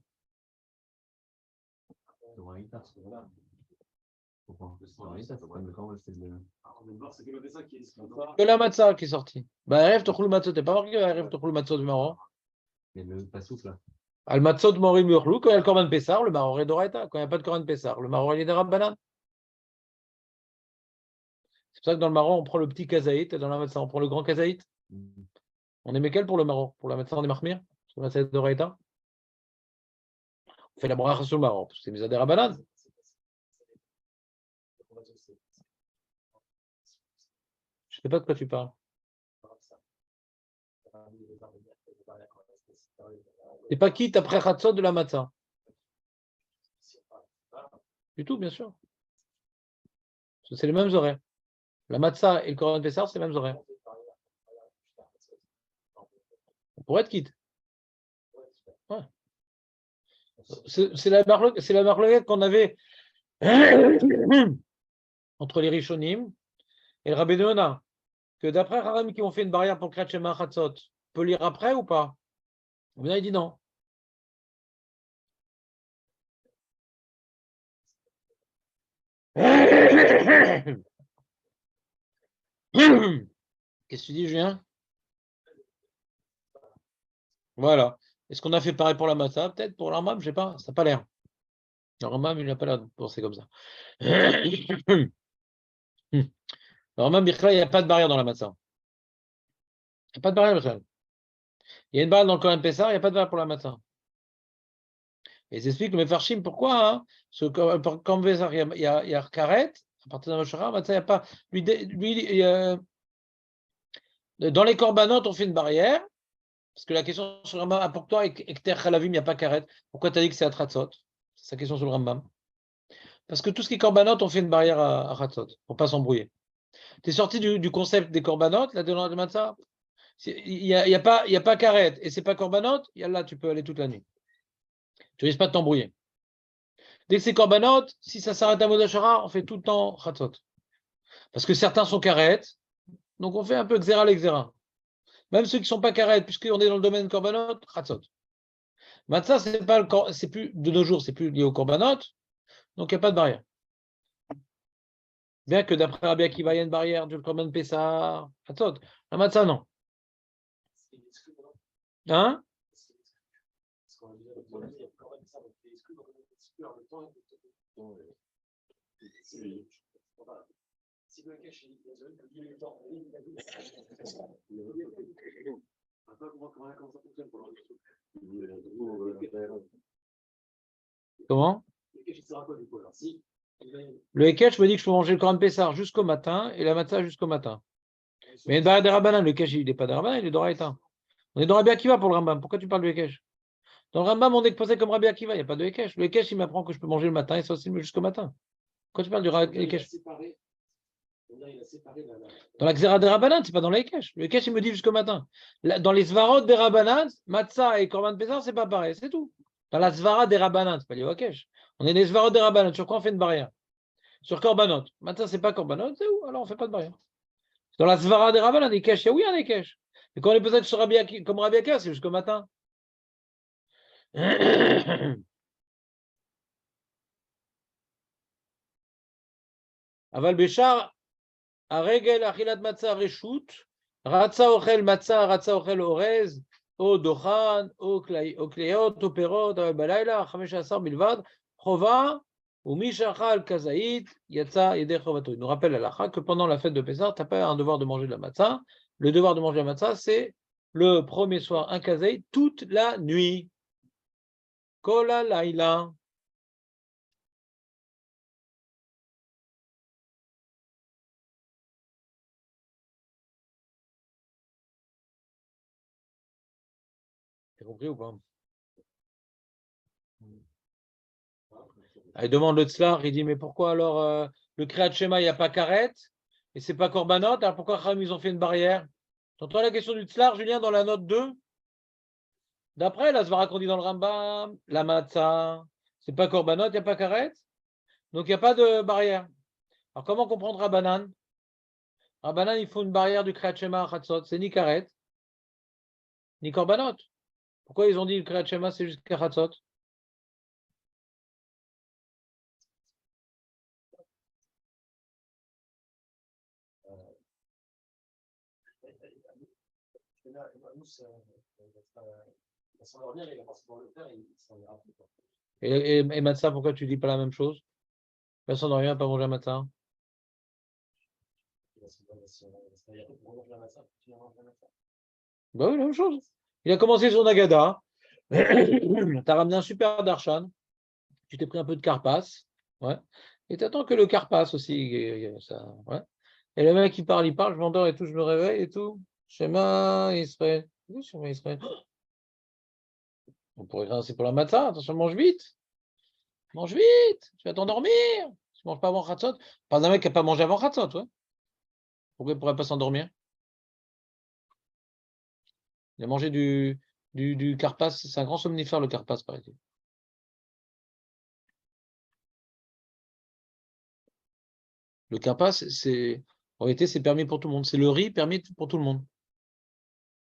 Pourquoi? C'est pas le corps, c'est le. Que la matzah qui est sortie. Erev Tochlu Matzot, t'es pas marqué Erev Tochlu Matzot du maror? Mais le pasouf là. Al Matzot Morim Yurlu, quand il y a le Corban Pessah, le maror est d'Oraïta. Quand il n'y a pas de Corban Pessah, le maror il est des Rabbanan. C'est pour ça que dans le maror, on prend le petit kazaït, et dans la matzah, on prend le grand kazaït. On est quel pour le maror? Pour la matzah, on est mahmir? Sur la matzah d'Oraïta? On fait la bracha sur le maror, parce que c'est mis à des Rabbanan. Je ne sais pas de quoi tu parles. T'es pas quitte après Chatzot de la matzah? Du tout, bien sûr. Parce que c'est les mêmes horaires. La matzah et le Corban Pessah, c'est les mêmes horaires. On pourrait être quitte. Ouais. C'est la marloquette qu'on avait entre les Rishonim et le Rabbi Yonah, que d'après Haram qui ont fait une barrière pour Kriyat Shema Chatzot, peut lire après ou pas? Bien, il dit non. Qu'est-ce que tu dis, Julien? Voilà. Est-ce qu'on a fait pareil pour la matzah? Peut-être pour l'Rambam, je ne sais pas. Ça n'a pas l'air. Le Rambam, il n'a pas l'air de penser comme ça. Le Rambam, il n'y a pas de barrière dans la matzah. Il n'y a pas de barrière, Michel. Il y a une barrière dans le Corban Pessah, il n'y a pas de barrière pour la matzah. Et ils expliquent le Mefarshim pourquoi. Hein, comme Pessah, il y a Karet, à partir de la Moshara, matzah, il n'y a pas. Dans les Korbanot, on fait une barrière. Parce que la question sur le Rambam, pour toi, Ekter Chalavim, il n'y a pas Karet. Pourquoi tu as dit que c'est à Tratzot? C'est sa question sur le Rambam. Parce que tout ce qui est Korbanot, on fait une barrière à Tratzot, pour ne pas s'embrouiller. Tu es sorti du concept des Korbanot, là, de Matzah. Il n'y a pas Karet et c'est pas Korbanot, là, tu peux aller toute la nuit. Tu risques pas de t'embrouiller. Dès que c'est Korbanot, si ça s'arrête à Modashara, on fait tout le temps Tratzot. Parce que certains sont Karet, donc on fait un peu Xera l'Exera. Même ceux qui ne sont pas Karet, puisqu'on est dans le domaine Korbanot, Tratzot. Matzah, c'est plus de nos jours, c'est plus lié au Korbanot, donc il n'y a pas de barrière. Bien que d'après Rabbi Akiva, il y a une barrière du Korban Pessah, Tratzot. La Matzah, non. Hein? Comment? Le Ekech me dit que je peux manger le Corban Pessah jusqu'au matin et la Matzah jusqu'au matin. Mais il y a une barrière des Rabbanan, le Ekech, il n'est pas des Rabbanan, il est d'Oraïta. On est dans Rabbi Akiva pour le Rambam. Pourquoi tu parles du Ekech? Dans le Rambam, on est posé comme Rabbi Akiva, il n'y a pas de Ekech. Le Ekech, il m'apprend que je peux manger le matin et ça aussi jusqu'au matin. Pourquoi tu parles du Ekech? Dans la Xera des Rabbanan, c'est pas dans le Ekech. Le Ekech, il me dit jusqu'au matin. Dans les Svarot des Rabbanan, Matzah et Corban Pessah, c'est pas pareil, c'est tout. Dans la Svara des Rabbanan, c'est pas lié au Ekech. On est des Svarot des Rabbanan. Sur quoi on fait une barrière? Sur Korbanot. Matzah, c'est pas Korbanot, c'est où? Alors on fait pas de barrière. Dans la Svara des Rabbanan, Ekech, il y a oui un Ekech. Et quand on est posé sur comme Rabbi Akiva, c'est jusqu'au matin. Aval Béchar, Aregel, Achilat Matzah, Reshut, Ratza Ochel Matzah, Ratza Ochel Orez, O Dochan, O Kleot, O Perot, O Balayla, 15 Bilvad, Chova, ou Mishachal Kazaït, Yatza, Yedeh Chovato. Il nous rappelle à l'Acha que pendant la fête de Pessah, tu n'as pas un devoir de manger de la matzah. Le devoir de manger de la matzah, c'est le premier soir un kazé toute la nuit. Kola laïla. T'as compris ou pas? Il demande le tzlar, il dit mais pourquoi alors le Kriyat Shema, il n'y a pas karet et c'est pas korbanot, alors pourquoi Chachamim, ils ont fait une barrière? T'entends la question du tzlar, Julien, dans la note 2? D'après la svara qu'on dit dans le Rambam, la matzah, c'est pas korbanot, il n'y a pas karet, donc il n'y a pas de barrière. Alors comment comprendre Rabbanan? Rabbanan, il faut une barrière du Kriyat Shema à Chatzot, c'est ni karet, ni korbanot. Pourquoi ils ont dit le Kriyat Shema, c'est jusqu'à Chatzot? Et matzah, pourquoi tu dis pas la même chose? Personne n'a rien, pas manger un matzah. Bah oui, la même chose. Il a commencé son Agada. Tu as ramené un super darshan. Tu t'es pris un peu de carpas. Ouais. Et tu attends que le carpas aussi. Ça, ouais. Et le mec, il parle, je m'endors et tout, je me réveille et tout. Shema Israël. Oui, Shema Israël. On pourrait grincer pour la matin. Attention, mange vite. Mange vite. Tu vas t'endormir. Tu ne manges pas avant Khatzot. Pas d'un mec qui n'a pas mangé avant Khatzot. Ouais. Pourquoi il ne pourrait pas s'endormir? Il a mangé du carpas. C'est un grand somnifère, le carpas, paraît-il. Le carpas, en réalité, c'est permis pour tout le monde. C'est le riz permis pour tout le monde.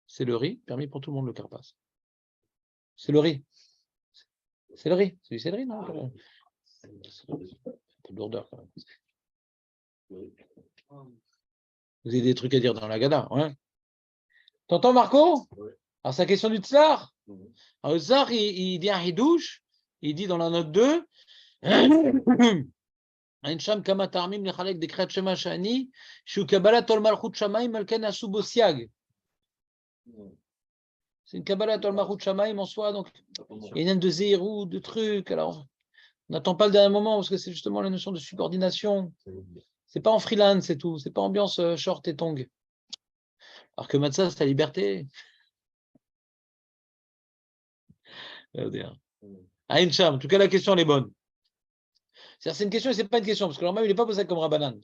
C'est le riz permis pour tout le monde, le carpas. C'est le riz. C'est le riz. C'est le riz, non? C'est un peu de lourdeur, quand même. Vous avez des trucs à dire dans la Gada, ouais. T'entends, Marco? Oui. Alors, c'est la question du tsar. Alors, le tsar, il dit un hidouche. Il dit dans la note 2, c'est une Kabbalah Tol Malchut Shamaim en soi, donc il y a une de zéro, de trucs. Alors, on n'attend pas le dernier moment parce que c'est justement la notion de subordination. C'est pas en freelance, c'est tout. C'est pas ambiance short et tong. Alors que Matzah, c'est la liberté. Aïn Sham, en tout cas, la question, elle est bonne. C'est une question et c'est pas une question, parce que le Rambam, il n'est pas posé comme Rabbanan.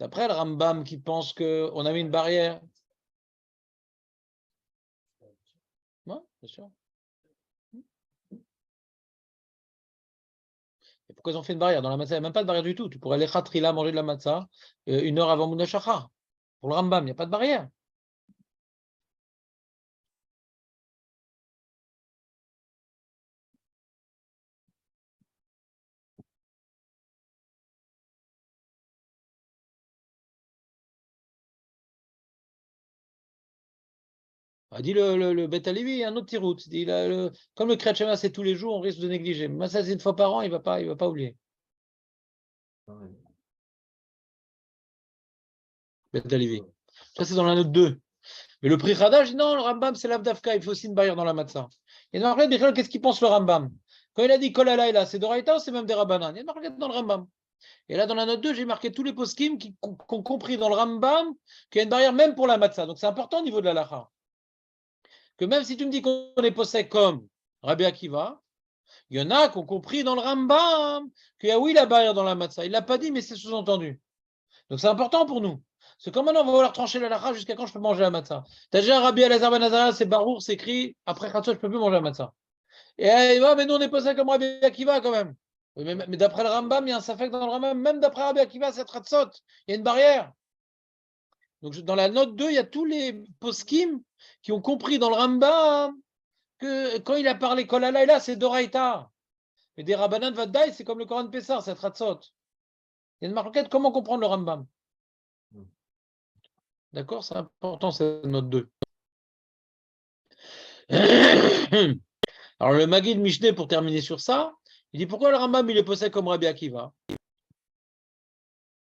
D'après le Rambam qui pense qu'on a mis une barrière. Oui, bien sûr. Et pourquoi ils ont fait une barrière? Dans la matzah, il n'y a même pas de barrière du tout. Tu pourrais aller khatrila manger de la matzah 1 heure avant Mouna Shachar. Pour le Rambam, il n'y a pas de barrière. Dit le Bet Alevi, un autre petit route. Comme le Kriyat Shema, c'est tous les jours, on risque de négliger. Mais ça, c'est une fois par an, il ne va pas oublier. Bet Alevi. Ça, c'est dans la note 2. Mais le prix Khadash, non, le Rambam, c'est l'Avdavka, il faut aussi une barrière dans la matzah. Et dans le Rambam, qu'est-ce qu'il pense le Rambam? Quand il a dit Kolalaïla, c'est Doraïta ou c'est même des Rabbanan? Il y a une marquette dans le Rambam. Et là, dans la note 2, j'ai marqué tous les poskim qui ont compris dans le Rambam qu'il y a une barrière même pour la matzah. Donc c'est important au niveau de la lacha. Que même si tu me dis qu'on est possède comme Rabbi Akiva, il y en a qui ont compris dans le Rambam qu'il y a oui la barrière dans la matzah. Il ne l'a pas dit, mais c'est sous-entendu. Donc c'est important pour nous. Parce que comme maintenant on va vouloir trancher la lacha jusqu'à quand je peux manger la matzah. T'as déjà Rabbi Elazar ben Azariah, c'est Barour, c'est écrit, après Khatzot, je ne peux plus manger la matzah. Et mais nous on est possède comme Rabbi Akiva quand même. Mais d'après le Rambam, il y a un safek dans le Rambam, même d'après Rabbi Akiva, c'est Khatzot. Il y a une barrière. Donc dans la note 2, il y a tous les poskim qui ont compris dans le Rambam que quand il a parlé Kolalaïla, c'est Doraïta. Mais des Rabbanan Vaddaï, c'est comme le Coran de Pessar, c'est Tratzot. Il y a une marquette, comment comprendre le Rambam? D'accord, c'est important, c'est note 2. Alors le Maguid Mishneh, pour terminer sur ça, il dit pourquoi le Rambam il est posé comme Rabbi Akiva?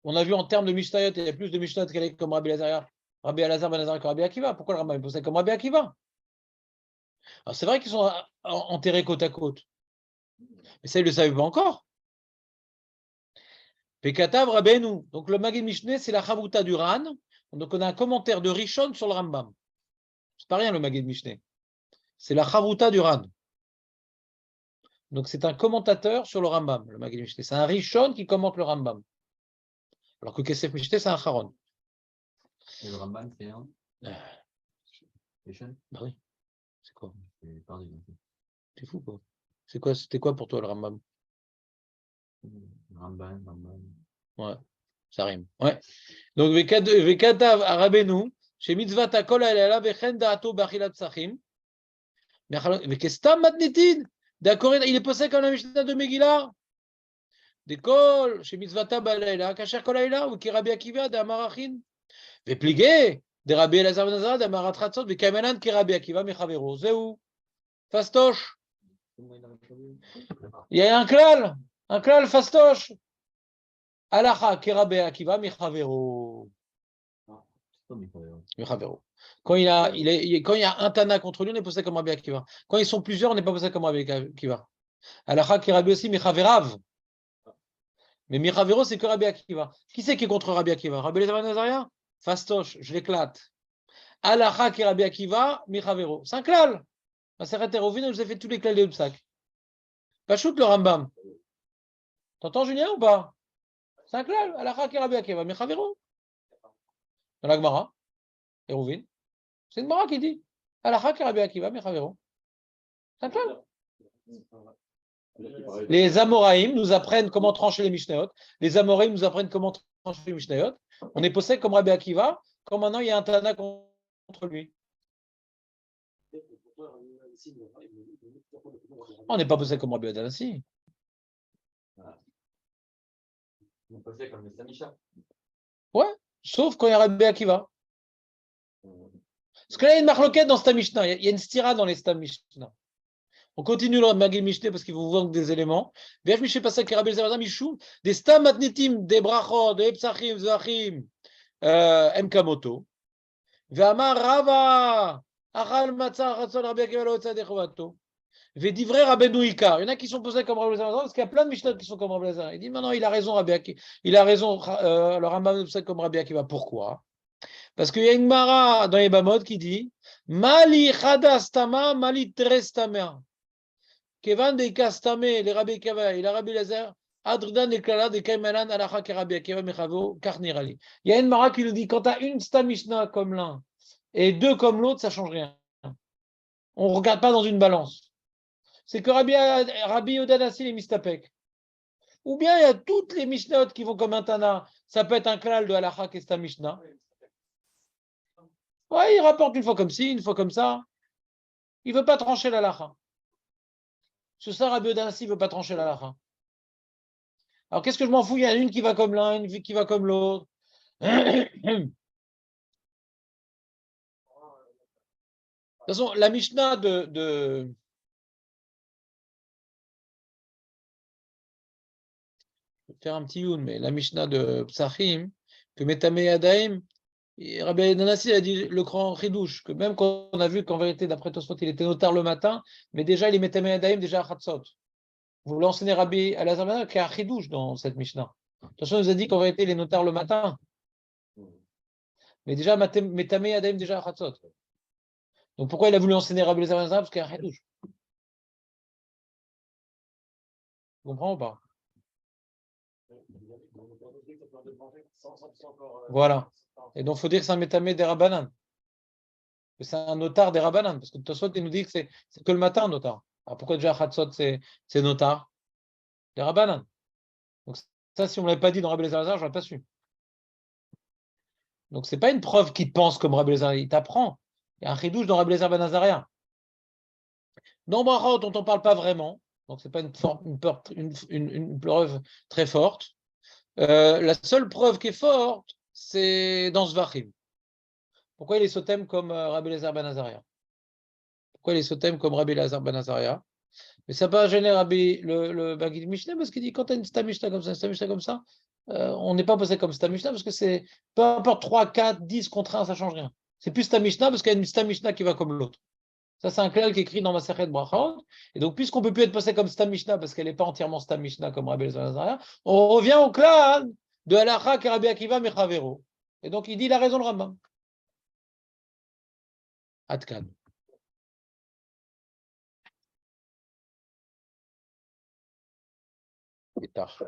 On a vu en termes de Mishnayot, il y a plus de Mishnayot qu'elle est comme Rabbi Lazariah. Rabbi Elazar ben Azariah que Rabbi Akiva. Pourquoi le Rambam possède comme Rabbi Akiva? Alors c'est vrai qu'ils sont enterrés côte à côte. Mais ça, ils ne le savaient pas encore. Pekatav Rabbeinu. Donc le Magid Mishneh, c'est la Chavruta du Ran. Donc on a un commentaire de Rishon sur le Rambam. C'est pas rien le Magid Mishneh. C'est la Chavruta du Ran. Donc c'est un commentateur sur le Rambam, le Magid Mishneh. C'est un Rishon qui commente le Rambam. Alors que Kesef Mishneh, c'est un Charon. Et le Ramban, c'est un. Rishon? Bah oui. C'est quoi? C'est perdu. C'est fou quoi. C'est quoi, c'était quoi pour toi le Rambam? Ramban. Ouais, ça rime. Ouais. Donc Vekatav Arabenu, chez Mitzvah Takol Alala Vechen Daato Bachilat Sachim. Vekestam Matnitin. D'accord, il est posé comme la Mishnah de Megillah. D'école, chez Mitzvah Tabalayla, Kacher Kolayla, ou Kirabi Akiva, de Amarachin. Vepligé, de Rabbi Elazar ben Azariah, de Amaratratzot, Vekamenan Kirabi Akiva, Mechavero. Zéou. Fastoche. Il y a un klal fastoche. Alacha Kirabi Akiva, Mechavero. Mechavero. Quand il y a un Tana contre lui, on est posé comme Rabbi Akiva. Quand ils sont plusieurs, on n'est pas posé comme Rabbi Akiva. Alacha Kirabi aussi, Mechaverav. Mais Michavero, c'est que Rabbi Akiva. Qui c'est qui est contre Rabbi Akiva? Rabbi Elazar ben Azariah? Fastoche, je l'éclate. Alacha qui est Rabbi Akiva, Michavero. C'est un klal. Maseret Erovin, je vous ai fait tous les klals des Psak. Pachout le Rambam. T'entends Julien ou pas? C'est un klal. Alacha qui est Rabbi Akiva, Michavero. Dans la Gemara, Erovin. C'est une Gemara qui dit Alacha qui est Rabbi Akiva, Michavero. C'est un klal. Les Amoraïm nous apprennent comment trancher les Mishnayot. Les Amoraïm nous apprennent comment trancher les Mishnayot. On est possède comme Rabbi Akiva, quand maintenant il y a un Tana contre lui. On n'est pas possède comme Rabbi Adanassi. On est posé comme le Samisha. Ouais, sauf quand il y a Rabbi Akiva. Parce que là, il y a une marloquette dans cette Mishnah. Il y a une stira dans les Stam Mishnah. On continue le Magid Mishneh parce qu'il vous manque des éléments. V'yach Mishneh Pasek Rabbi Elazar Mishum, des Stam Matnitim, des Brachot, des Psachim, Zvachim, Mkamoto. Ve'amar Rava, Achal Matzah, Chatzon Rabbi Akiva Lo Yotza Dechovato. Ve'divrei Rabbeinu Ikar. Il y en a qui sont posés comme Rabbi Elazar parce qu'il y a plein de Mishnah qui sont comme Rabbi Elazar. Il dit non, il a raison Rabbi Akiva. Il a raison, le Rambam est posé comme Rabbi Akiva. Pourquoi? Parce qu'il y a une Mara dans les Bamot qui dit Mali Chadastama, Mali Trestama. Kevan de Kastame, les Rabbi Akiva, et la Rabbi Elazar, Adridan et Klala de Kaimanan, Alacha ke Rabbi Akiva, Mechavo, Karnirali. Il y a une Mara qui nous dit quand tu as une Stam Mishnah comme l'un et deux comme l'autre, ça ne change rien. On ne regarde pas dans une balance. C'est que Rabbi Yodanassi les Mistapek. Ou bien il y a toutes les Mishnahot qui vont comme un Tana. Ça peut être un klal de Alacha et Stam Mishnah. Ouais, il rapporte une fois comme ci, une fois comme ça. Il ne veut pas trancher l'Alacha. Ce ça, Rabbi Yodanassi ne veut pas trancher l'Alacha. Alors qu'est-ce que je m'en fous? Il y en a une qui va comme l'un, une qui va comme l'autre. De toute façon, la Mishnah de... Je vais faire un petit youn, mais la Mishnah de Psachim, que Metame Yadaim, Rabbi Yodanassi a dit le grand Chidouche, que même quand on a vu qu'en vérité, d'après Tosfot, il était notaire le matin, mais déjà il est Metame Yadaim, déjà à Chatzot. Vous l'enseignez Rabbi Elazar ben Azariah, qui a un Chidouche dans cette Mishnah. De toute façon, il nous a dit qu'en vérité, il est notaire le matin. Mais déjà, Metame Yadaim, déjà à Chatzot. Donc pourquoi il a voulu enseigner Rabbi Elazar ben Azariah? Parce qu'il y a un Chidouche. Tu comprends ou pas? Voilà. Et donc, il faut dire que c'est un métamé des Rabbanan. Que c'est un notar des Rabbanan. Parce que Tosfot, il nous dit que c'est que le matin, notar. Alors pourquoi déjà Chatzot, c'est notar des Rabbanan? Donc ça, si on ne l'avait pas dit dans Rabbi Elazar ben Azariah, je n'aurais pas su. Donc, ce n'est pas une preuve qui pense comme Rabbi Elazar. Il t'apprend. Il y a un chidouche dans Rabbi Elazar ben Azariah. Dans Brachot, on ne t'en parle pas vraiment. Donc, ce n'est pas une preuve très forte. La seule preuve qui est forte, c'est dans Zvachim. Pourquoi il est sotem comme Rabbi Elazar ben Azariah? Pourquoi il est sotem comme Rabbi Elazar ben Azariah? Mais ça n'a pas gêné le Magid Mishneh parce qu'il dit quand tu as une Stam Mishnah comme ça, on n'est pas posé comme Stam Mishnah parce que c'est peu importe 3, 4, 10 contre 1, ça ne change rien. C'est plus Stam Mishnah parce qu'il y a une Stam Mishnah qui va comme l'autre. Ça, c'est un klal qui est écrit dans ma Masechet Brachot. Et donc, puisqu'on ne peut plus être posé comme Stam Mishnah parce qu'elle n'est pas entièrement Stam Mishnah comme Rabbi Elazar, on revient au klal de Halacha que Rabbi Akiva Mechavero. Et donc, il dit, il a raison le Rambam. Atkan. Et tard.